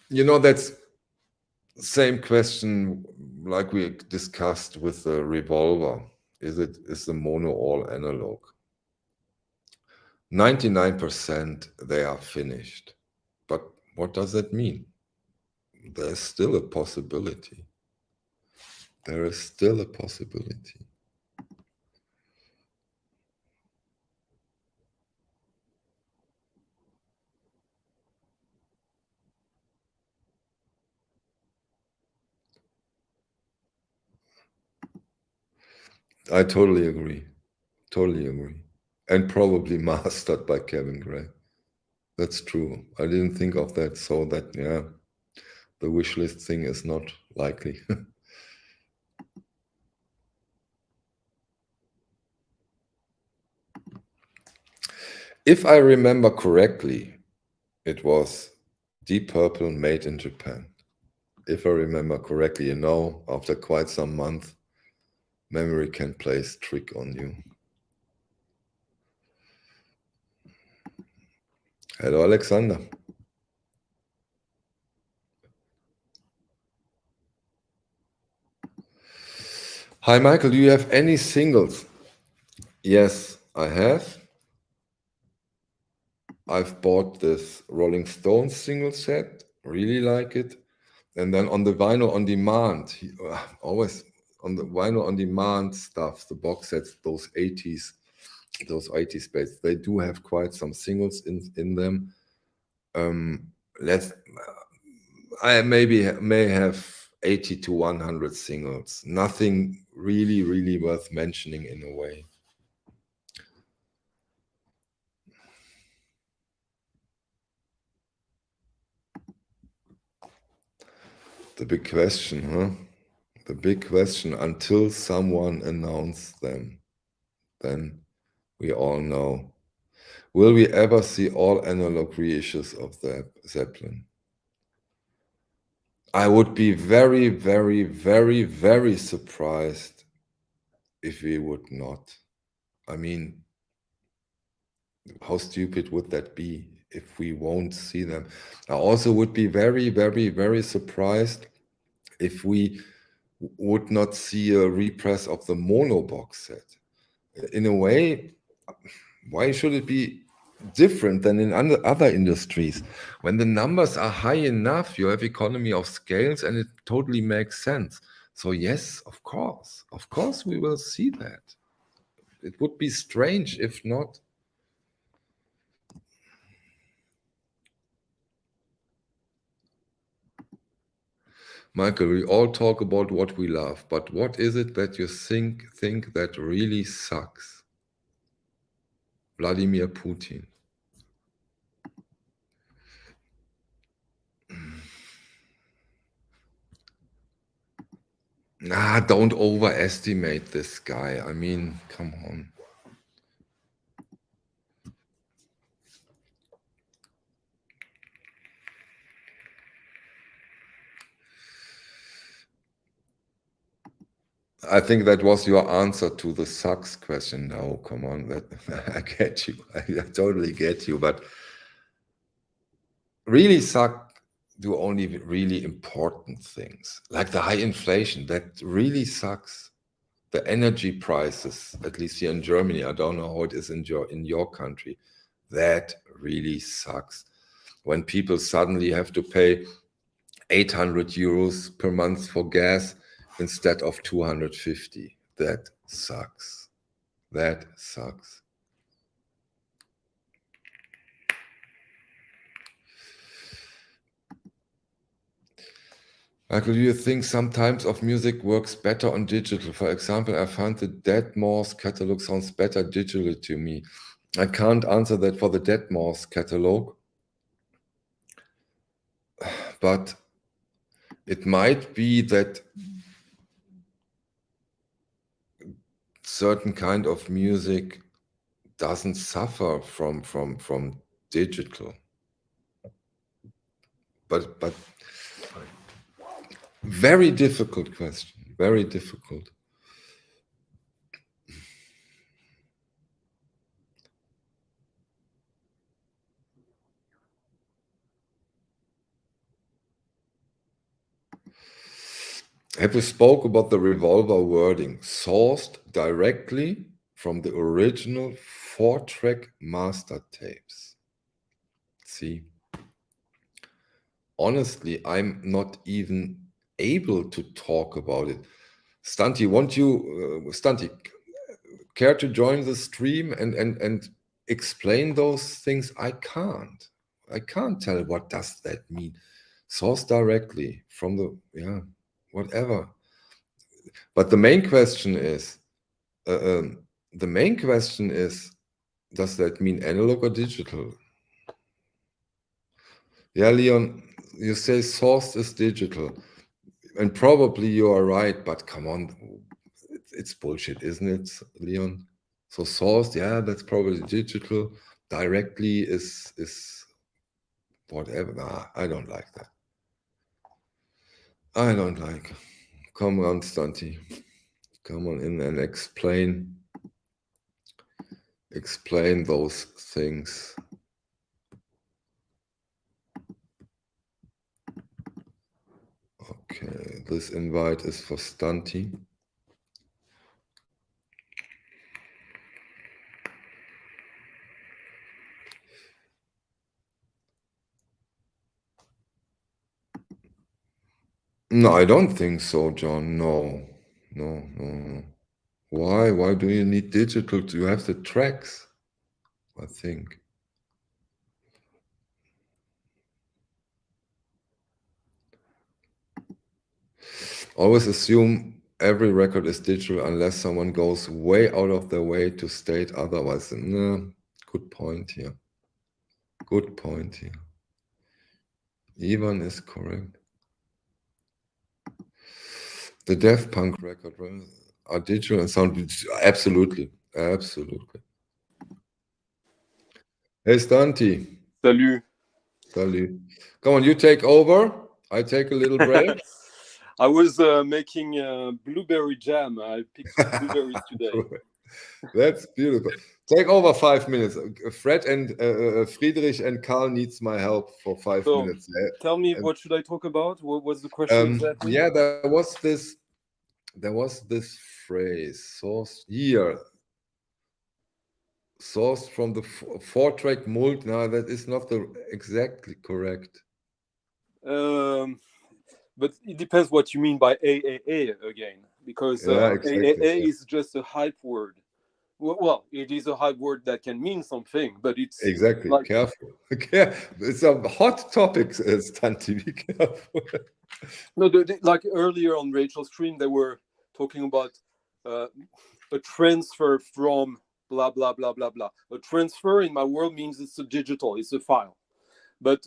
You know, that's same question like we discussed with the Revolver. Is the mono all analog? 99% they are finished. But what does that mean? There's still a possibility. There is still a possibility. I totally agree. Totally agree. And probably mastered by Kevin Gray. That's true. I didn't think of that. So that, yeah, the wish list thing is not likely. If I remember correctly, it was Deep Purple made in Japan. If I remember correctly, you know, after quite some months, memory can play its trick on you. Hello, Alexander. Hi, Michael. Do you have any singles? Yes, I have. I've bought this Rolling Stones single set, really like it. And then on the vinyl on demand, always on the vinyl on demand stuff, the box sets, those 80s bits, they do have quite some singles in them. I may have 80 to 100 singles. Nothing really worth mentioning in a way. The big question, huh? The big question, until someone announced them, then we all know. Will we ever see all analog reissues of the Zeppelin? I would be very surprised if we would not. I mean, how stupid would that be if we won't see them? I also would be very surprised if we would not see a repress of the mono box set. In a way, why should it be different than in other industries. When the numbers are high enough, you have economy of scales and it totally makes sense. So yes, of course we will see that. It would be strange if not. Michael, we all talk about what we love, but what is it that you think that really sucks? Vladimir Putin. Don't overestimate this guy. I mean, come on. I think that was your answer to the sucks question. No, come on, that I get you. I totally get you. But really suck do only really important things, like the high inflation. That really sucks. The energy prices, at least here in Germany, I don't know how it is in your country. That really sucks. When people suddenly have to pay 800 euros per month for gas instead of 250. That sucks. That sucks. Michael, do you think some types of music works better on digital? For example, I find the Deadmau5 catalog sounds better digitally to me. I can't answer that for the Deadmau5 catalog, but it might be that certain kind of music doesn't suffer from digital. But very difficult question. Very difficult. Have you spoke about the Revolver wording, sourced directly from the original 4-track master tapes? See, honestly, I'm not even able to talk about it. Stanti, Stanti, care to join the stream and explain those things? I can't tell what does that mean. Source directly from the, whatever. But the main question is, does that mean analog or digital? Yeah, Leon, you say sourced is digital, and probably you are right, but come on, it's bullshit, isn't it, Leon? So sourced, yeah, that's probably digital. Directly is whatever. Nah, I don't like that. I don't like. Come on, Stanti. Come on in and explain those things. Okay, this invite is for Stanti. No, I don't think so, John. No. Why do you need digital? You have the tracks, I think. Always assume every record is digital unless someone goes way out of their way to state otherwise. No, good point here. Good point here. Ivan is correct. The Daft Punk record are digital and sound absolutely. Hey, Stanti. Salut. Come on, you take over. I take a little break. I was making blueberry jam. I picked some blueberries today. That's beautiful. Take over 5 minutes. Fred and Friedrich and Carl needs my help for 5 minutes. Tell me, what should I talk about? What was the question exactly? Yeah, there was this phrase, source here. sourced from the four-track mold. No, that is not exactly correct. But it depends what you mean by AAA again, because exactly, AAA is just a hype word. Well, it is a hype word that can mean something, but it's exactly like, careful. It's a hot topic, Stanti. Be careful. no, like earlier on Rachel's stream, they were talking about a transfer from blah blah blah blah blah. A transfer in my world means it's a digital, it's a file. But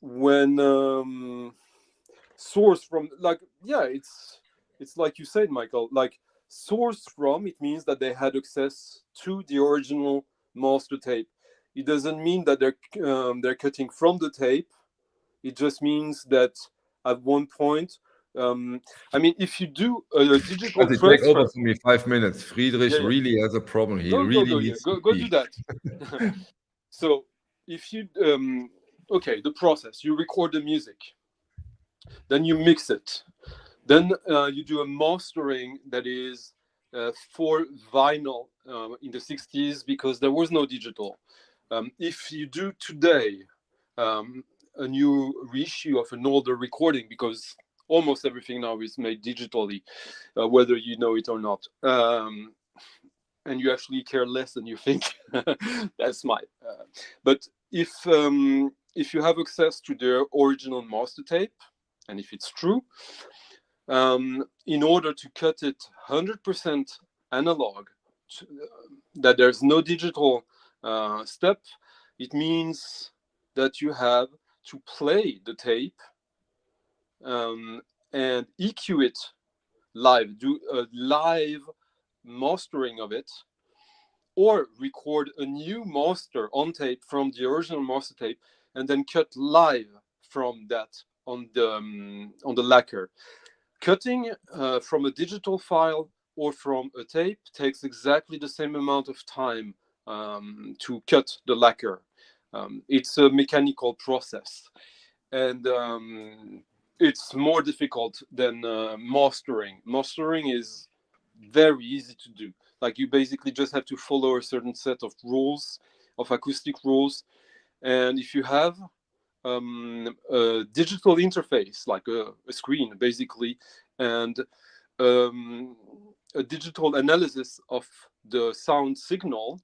when source from, like, yeah, it's like you said, Michael, like source from, it means that they had access to the original master tape. It doesn't mean that they're cutting from the tape. It just means that at one point, I mean, if you do a digital Take transfer, over for me 5 minutes. Friedrich yeah, yeah. really has a problem. He Go, really yeah, needs go to do pee. that. So if you okay, the process, you record the music, then you mix it, then you do a mastering that is for vinyl in the 60s, because there was no digital. If you do today a new reissue of an older recording, because almost everything now is made digitally, whether you know it or not, and you actually care less than you think. That's my. But if you have access to the original master tape, and if it's true, in order to cut it 100% analog, that there's no digital step, it means that you have to play the tape and EQ it live, do a live mastering of it, or record a new master on tape from the original master tape and then cut live from that on the lacquer. Cutting from a digital file or from a tape takes exactly the same amount of time to cut the lacquer. It's a mechanical process, and it's more difficult than mastering. Mastering is very easy to do. Like, you basically just have to follow a certain set of rules, of acoustic rules, and if you have a digital interface, like a screen basically, and a digital analysis of the sound signal,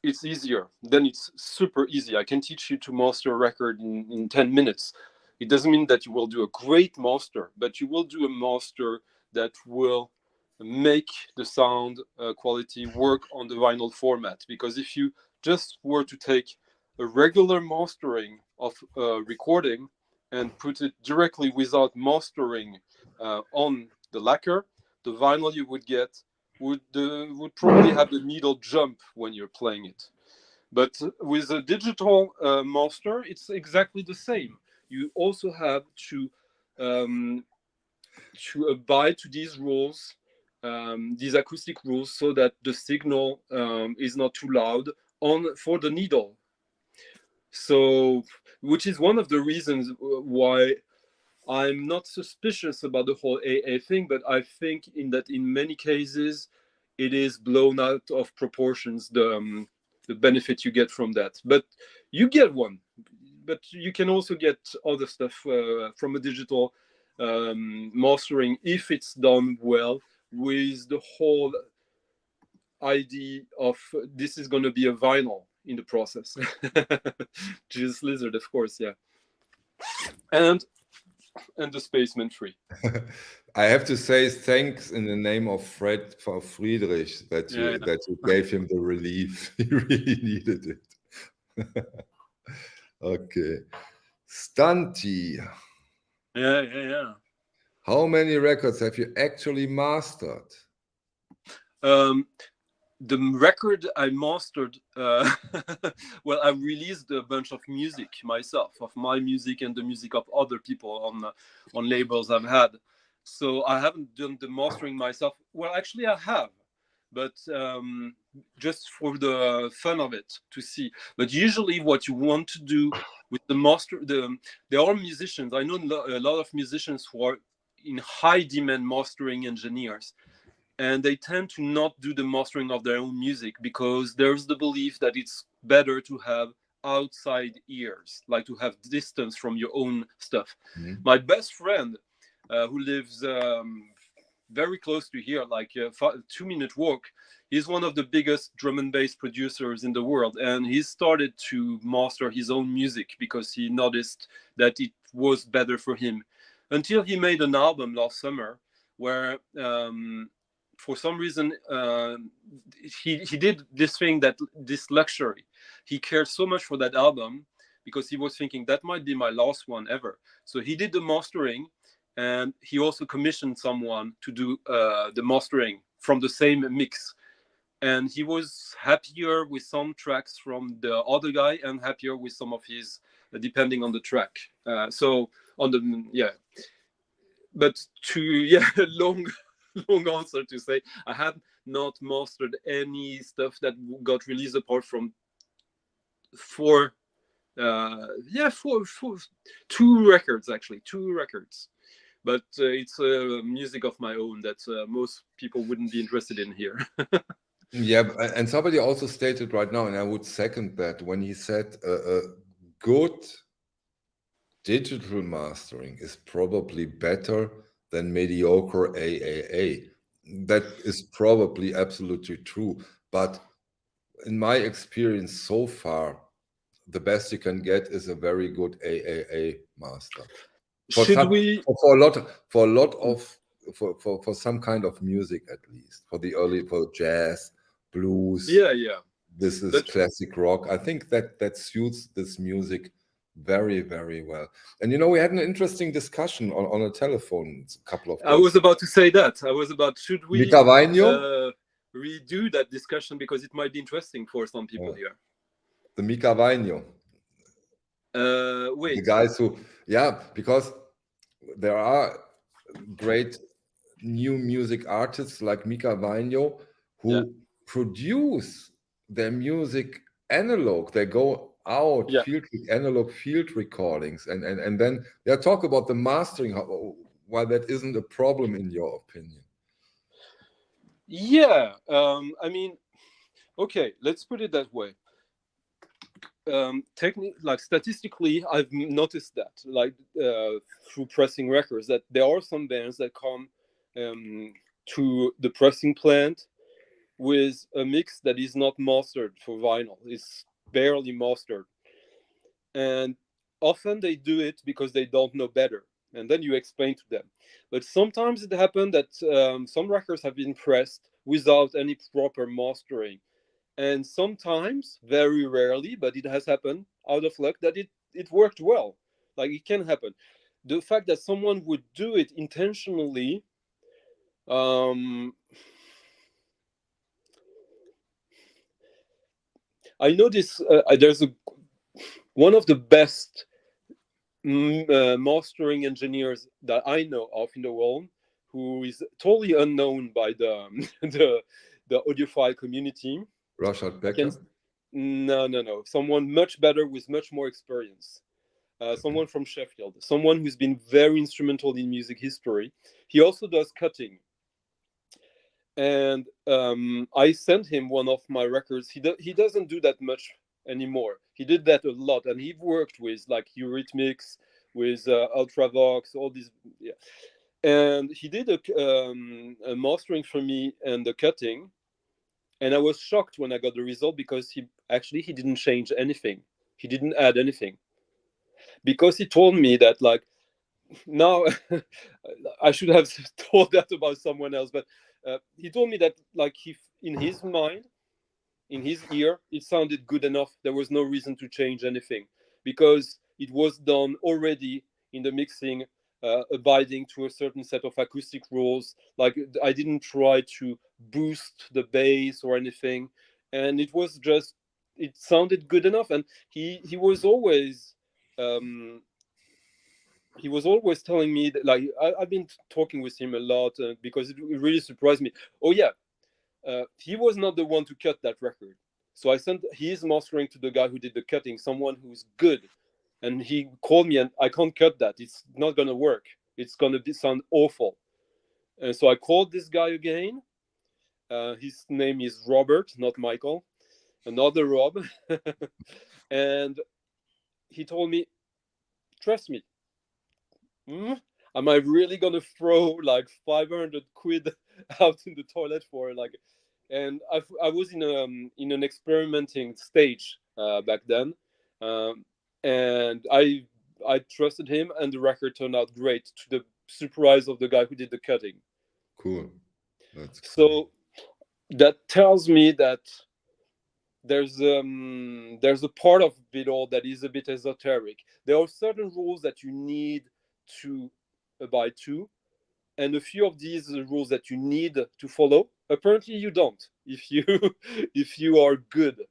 it's easier. Then it's super easy. I can teach you to master a record in 10 minutes. It doesn't mean that you will do a great master, but you will do a master that will make the sound quality work on the vinyl format. Because if you just were to take a regular mastering of a recording and put it directly without mastering on the lacquer, the vinyl you would get would probably have the needle jump when you're playing it. But with a digital master, it's exactly the same. You also have to abide to these rules, these acoustic rules, so that the signal is not too loud for the needle. So, which is one of the reasons why I'm not suspicious about the whole AA thing, but I think that in many cases it is blown out of proportions, the benefit you get from that. But you get one. But you can also get other stuff from a digital mastering if it's done well, with the whole idea of this is going to be a vinyl in the process. Jesus Lizard, of course, yeah. And the Spaceman 3. I have to say thanks in the name of Friedrich that you gave him the relief. He really needed it. Okay. Stanti. Yeah. How many records have you actually mastered? The record I mastered, well, I released a bunch of music myself, of my music and the music of other people on labels I've had. So I haven't done the mastering myself. Well, actually I have, but just for the fun of it, to see. But usually what you want to do with the master, there are musicians, I know a lot of musicians who are in high demand mastering engineers. and they tend to not do the mastering of their own music because there's the belief that it's better to have outside ears, like to have distance from your own stuff. Mhm. My best friend, who lives very close to here, like a 2-minute walk, he's one of the biggest drum and bass producers in the world, and he started to master his own music because he noticed that it was better for him. Until he made an album last summer where for some reason he did this thing, that this luxury. He cared so much for that album because he was thinking that might be my last one ever. So he did the mastering, and he also commissioned someone to do the mastering from the same mix. And he was happier with some tracks from the other guy and happier with some of his, depending on the track. So on the but to long answer to say, I have not mastered any stuff that got released apart from four, two records, actually, two records. But it's music of my own that most people wouldn't be interested in here. Yeah, and somebody also stated right now, and I would second that, when he said good digital mastering is probably better than mediocre AAA. That is probably absolutely true. But in my experience so far, the best you can get is a very good AAA master. For Should some, we? for a lot of for some kind of music, at least for jazz, blues, Yeah. this is But classic rock. I think that suits this music very, very well. And we had an interesting discussion on a telephone a couple of I days was about to say that. Should we Mika Vainio, redo that discussion because it might be interesting for some people here. the Mika Vainio, the Wait. guys who, because there are great new music artists like Mika Vainio who produce their music analog. They go out analog field recordings, and then they talk about the mastering. Why that isn't a problem in your opinion? Yeah. I mean, okay, let's put it that way. Like statistically, I've noticed that, like through pressing records, that there are some bands that come to the pressing plant with a mix that is not mastered for vinyl. It's barely mastered, and often they do it because they don't know better, and then you explain to them. But sometimes it happens that some records have been pressed without any proper mastering. And sometimes, very rarely, but it has happened out of luck, that it worked well. Like, it can happen. The fact that someone would do it intentionally, I know this. There's one of the best mastering engineers that I know of in the world, who is totally unknown by the the audiophile community. Rashad Becker? No. Someone much better with much more experience. Someone from Sheffield. Someone who's been very instrumental in music history. He also does cutting. And I sent him one of my records. He doesn't do that much anymore. He did that a lot, and he worked with like Eurythmics, with Ultravox, all these. Yeah. And he did a mastering for me and the cutting. And I was shocked when I got the result because he didn't change anything. He didn't add anything. Because he told me that, like, now I should have told that about someone else, but he told me that, like, in his mind, in his ear, it sounded good enough. There was no reason to change anything because it was done already in the mixing, abiding to a certain set of acoustic rules. Like, I didn't try to boost the bass or anything, and it sounded good enough. And he was always telling me that, like, I've been talking with him a lot because it really surprised me. Oh yeah, he was not the one to cut that record. So I sent his mastering to the guy who did the cutting, someone who's good. And he called me, and I can't cut that. It's not going to work. It's going to sound awful. And so I called this guy again, His name is Robert, not Michael, another Rob. And he told me, trust me, am I really gonna throw like 500 quid out in the toilet for like? And I was in an experimenting stage back then, um, and I trusted him, and the record turned out great to the surprise of the guy who did the cutting. Cool. That's cool. So that tells me that there's a part of it all that is a bit esoteric. There are certain rules that you need to abide to, and a few of these rules that you need to follow. Apparently, you don't if you if you are good.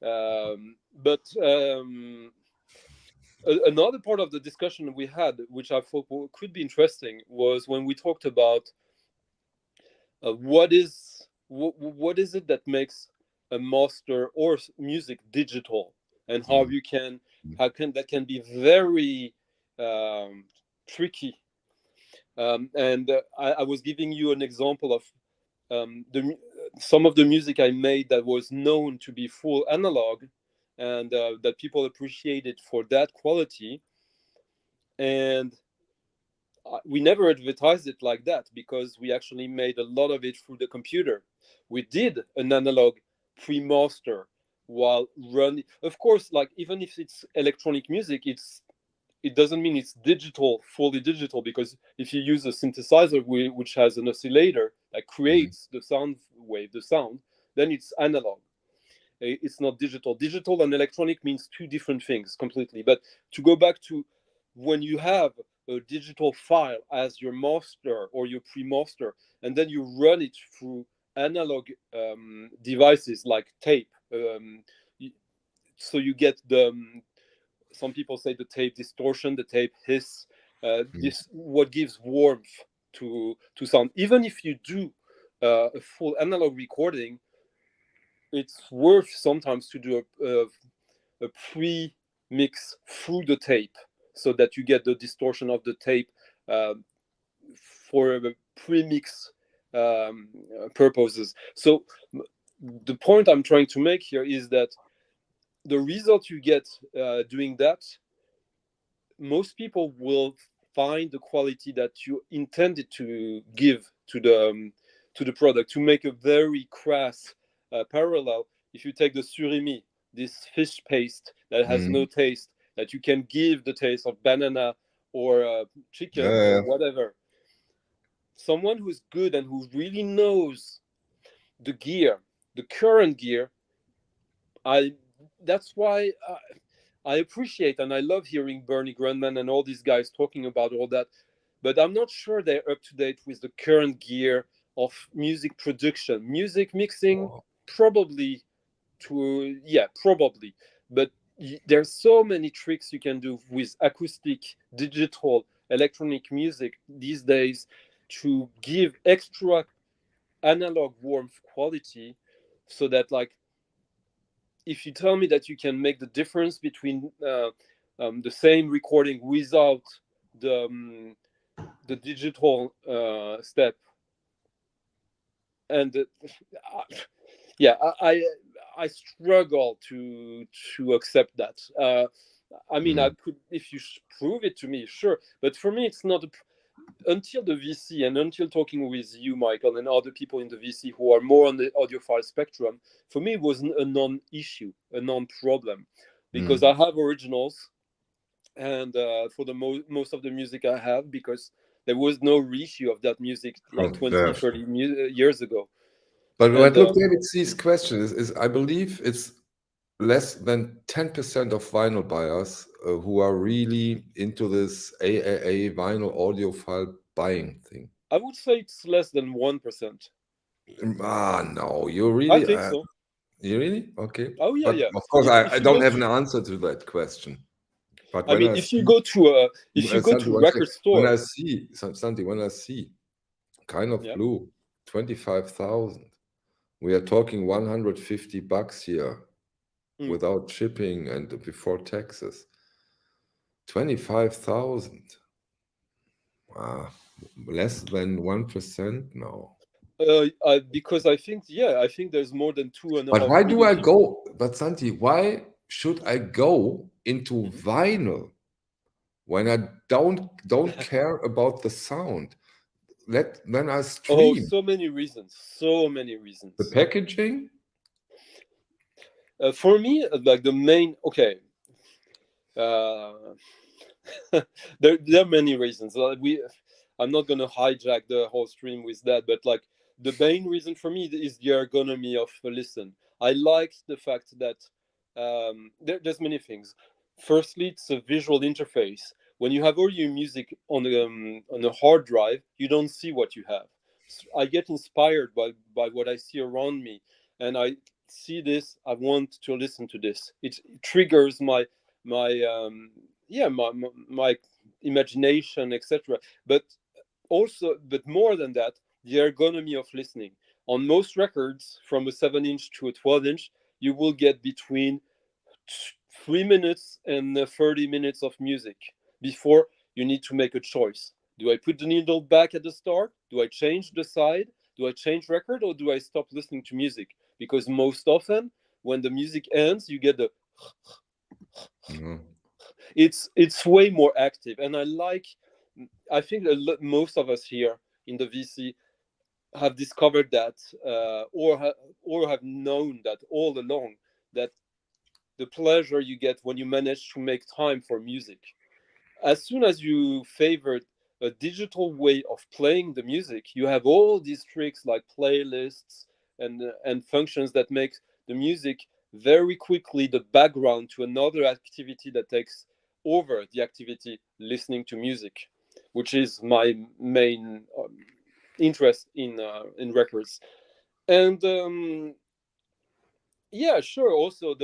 But another part of the discussion we had, which I thought could be interesting, was when we talked about what is it that makes a master or music digital, and how you can that can be very tricky. And I was giving you an example of some of the music I made that was known to be full analog, and that people appreciated for that quality. And we never advertised it like that because we actually made a lot of it through the computer. We did an analog pre-master while running. Of course, like even if it's electronic music, it doesn't mean it's digital, fully digital, because if you use a synthesizer which has an oscillator that creates the sound wave, the sound, then it's analog. It's not digital. Digital and electronic means two different things completely. But to go back to when you have a digital file as your master or your pre-master, and then you run it through analog devices like tape, so you get the some people say the tape distortion, the tape hiss. This what gives warmth to sound. Even if you do a full analog recording, it's worth sometimes to do a pre-mix through the tape so that you get the distortion of the tape for a pre-mix purposes. So the point I'm trying to make here is that the result you get doing that, most people will find the quality that you intended to give to the product. To make a very crass parallel, if you take the surimi, this fish paste that has no taste, that you can give the taste of banana or chicken or whatever, someone who's good and who really knows the gear, the current gear, that's why I appreciate and I love hearing Bernie Grundman and all these guys talking about all that, but I'm not sure they're up to date with the current gear of music production, music mixing. Probably, probably, but there's so many tricks you can do with acoustic, digital, electronic music these days to give extra analog warmth quality, so that like if you tell me that you can make the difference between the same recording without the digital step, and I struggle to accept that. I mean, I could, if you prove it to me, sure, but for me, it's not until the VC and until talking with you, Michael, and other people in the VC who are more on the audiophile spectrum. For me, it was a non-issue, a non-problem, because I have originals, and for the most of the music I have, because there was no reissue of that music like 20, 30 years ago. But when look, David C's question is I believe it's less than 10% of vinyl buyers who are really into this AAA vinyl audiophile buying thing. I would say it's less than 1%. No, you really? I think so. You really? Okay. Oh yeah, But yeah. of course, If I you don't go have to, an answer to that question. But I when mean, I if you see, go to Santi, one record second. When I store, see, Santi, when I see Kind of yeah. Blue, 25,000, we are talking $150 here without shipping and before taxes. 25,000. Less than 1% now. Because I think there's more than 2.5 But why do million I people. go? But Santi, why should I go into Mhm. vinyl when I don't care about the sound? Then I Oh, stream. so many reasons. So many The reasons. packaging? For me, like the main. Okay. Uh, there are many reasons. I'm not gonna hijack the whole stream with that, but like the main reason for me is the ergonomy of the listen. I like the fact that there's many things. Firstly, it's a visual interface. When you have all your music on a hard drive, you don't see what you have. I get inspired by what I see around me, and I see this. I want to listen to this. It triggers my my imagination, etc. But also, but more than that, the ergonomy of listening. On most records, from a 7-inch to a 12-inch, you will get between 3 minutes and 30 minutes of music before you need to make a choice. Do I put the needle back at the start? Do I change the side? Do I change record, or do I stop listening to music? Because most often, when the music ends, you get the No. it's way more active, and I think most of us here in the VC have discovered that, or have known that all along, that the pleasure you get when you manage to make time for music. As soon as you favored a digital way of playing the music, you have all these tricks like playlists and functions that make the music very quickly the background to another activity that takes over the activity listening to music, which is my main interest in records. And yeah, sure. Also,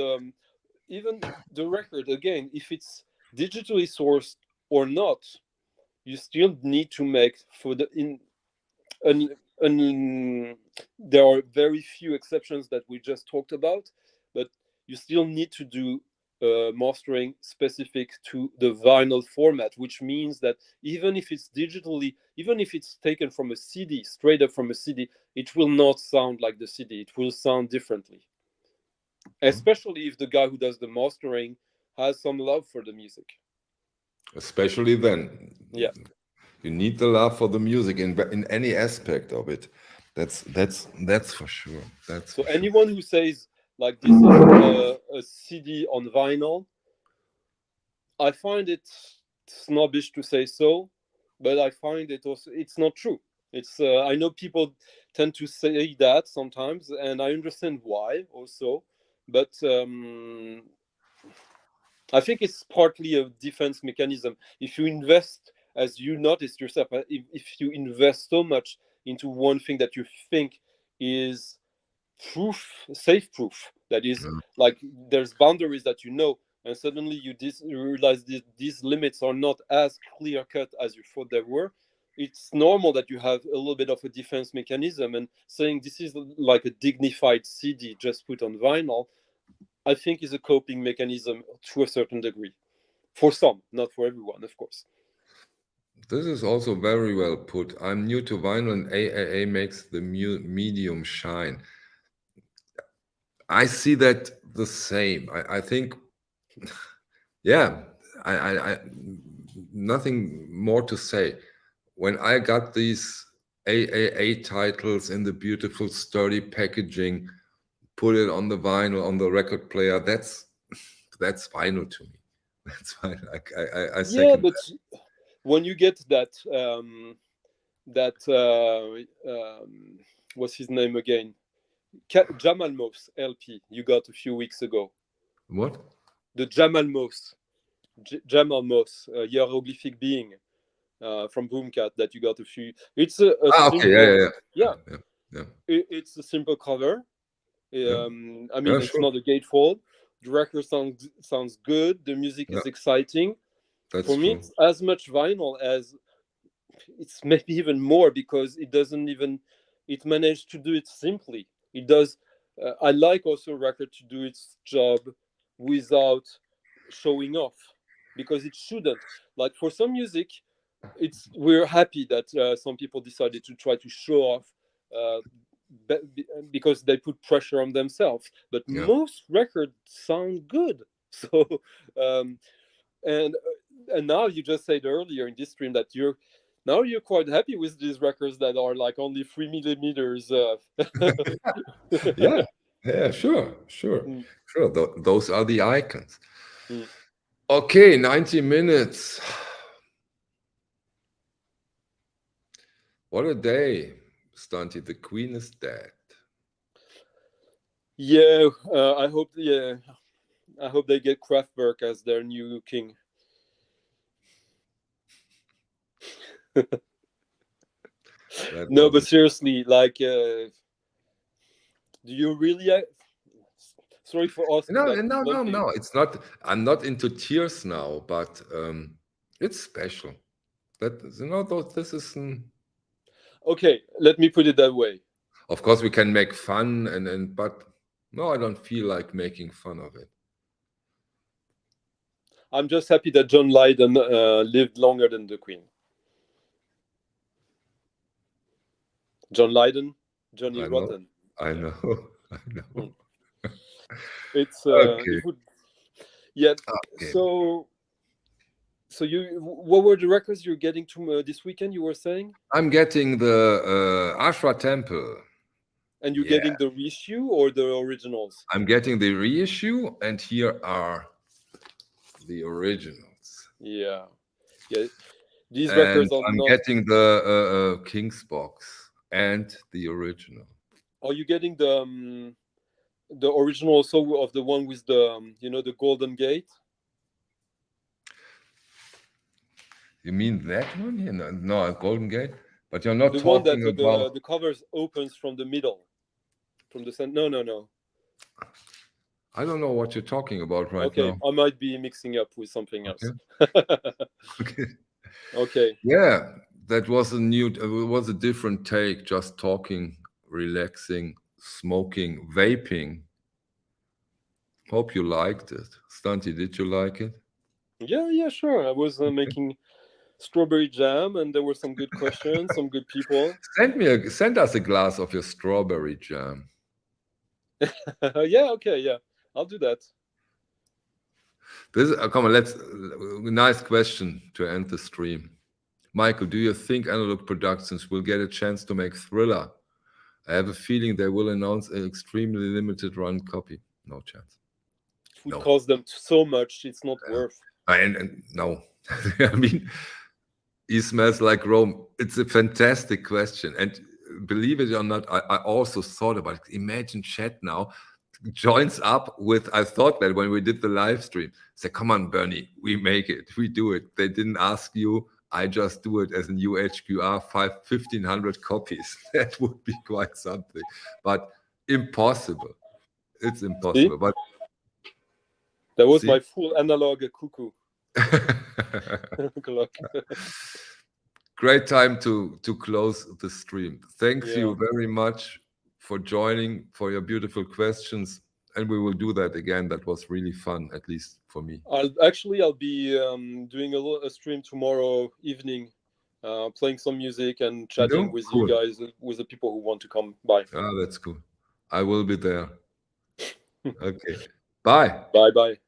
even the record, again, if it's digitally sourced or not, you still need to make for the in an, there are very few exceptions that we just talked about, but you still need to do mastering specific to the vinyl format, which means that even if it's taken from a CD, straight up from a CD, it will not sound like the CD. It will sound differently, especially if the guy who does the mastering has some love for the music. Especially then. Yeah. You need the love for the music in any aspect of it. That's for sure. That's So for sure. anyone who says like this is a CD on vinyl, I find it snobbish to say so, but I find it also it's not true. It's I know people tend to say that sometimes, and I understand why also, but I think it's partly a defense mechanism. If you invest, as you noticed yourself, if you invest so much into one thing that you think is safe proof, that is Yeah. like there's boundaries that you know, and suddenly you realize these limits are not as clear cut as you thought they were. It's normal that you have a little bit of a defense mechanism, and saying this is like a dignified CD just put on vinyl, I think is a coping mechanism to a certain degree. For some, not for everyone, of course. This is also very well put. I'm new to vinyl, and AAA makes the medium shine. I see that the same. I think, yeah, I nothing more to say. When I got these AAA titles in the beautiful sturdy packaging, put it on the vinyl on the record player, that's vinyl to me. That's fine. I Yeah, second but when you get that what's his name again? Jamal Mos LP you got a few weeks ago. that. What? The Jamal Mos, Jamal Mos, hieroglyphic being from Boomcat that you got a few. It's a Ah, okay, yeah, simple, yeah, yeah. yeah, yeah, It's a simple cover. yeah, I yeah, mean, it's sure. not a gatefold. The record sounds good. The music Yeah, is exciting. that's For me, true. it's as much vinyl as it's maybe even more because it doesn't even it managed to do it simply. It does. I like also a record to do its job without showing off because it shouldn't. Like for some music, it's we're happy that some people decided to try to show off because they put pressure on themselves. But Yeah. most records sound good. So, and now you just said earlier in this stream that you're quite happy with these records that are like only 3 millimeters. Yeah, yeah, sure. Mm. Sure. Those are the icons. Mm. Okay, 90 minutes. What a day, Stunty. The Queen is dead. Yeah, I hope. Yeah, I hope they get Kraftwerk as their new king. No, but seriously, like, do you really? Sorry for asking. No. It's not. I'm not into tears now, but it's special. That this is. Okay, let me put it that way. Of course, we can make fun but no, I don't feel like making fun of it. I'm just happy that John Lydon lived longer than the Queen. John Lydon, Johnny Rotten. I know. It's okay. it would, yeah. Okay. So you, what were the records you're getting to this weekend? You were saying I'm getting the Ashra Temple. And you're getting the reissue or the originals? I'm getting the reissue, and here are the originals. Yeah. These records are I'm getting the King's box and the original. Are you getting the original also of the one with the the Golden Gate? You mean that one? Yeah, no, Golden Gate. But you're not the talking one that about the covers opens from the middle, from the center. No. I don't know what you're talking about right now. Okay, I might be mixing up with something else. Okay. Okay. Yeah, that was it was a different take, just talking, relaxing, smoking, vaping. Hope you liked it. Stunty, did you like it? Yeah, sure. I was making strawberry jam, and there were some good questions, some good people. Send us a glass of your strawberry jam. Yeah, okay, yeah. I'll do that. Come on, nice question to end the stream. Michael, do you think Analog Productions will get a chance to make Thriller? I have a feeling they will announce an extremely limited run copy. No chance. It would cost them so much, it's not worth. And no. I mean, He Smells Like Rome. It's a fantastic question. And believe it or not, I also thought about it. Imagine Chat now joins up with, I thought that when we did the live stream, say, come on, Bernie, we make it, we do it. They didn't ask you, I just do it as a new HQR, 1,500 copies. That would be quite something, but impossible. It's impossible. But that was my full analog cuckoo. Great time to close the stream. Thanks you very much for joining, for your beautiful questions, and we will do that again. That was really fun, at least for me. I'll be doing a stream tomorrow evening, playing some music and chatting with you guys, with the people who want to come by. Ah, that's cool. I will be there. Okay. Bye. Bye.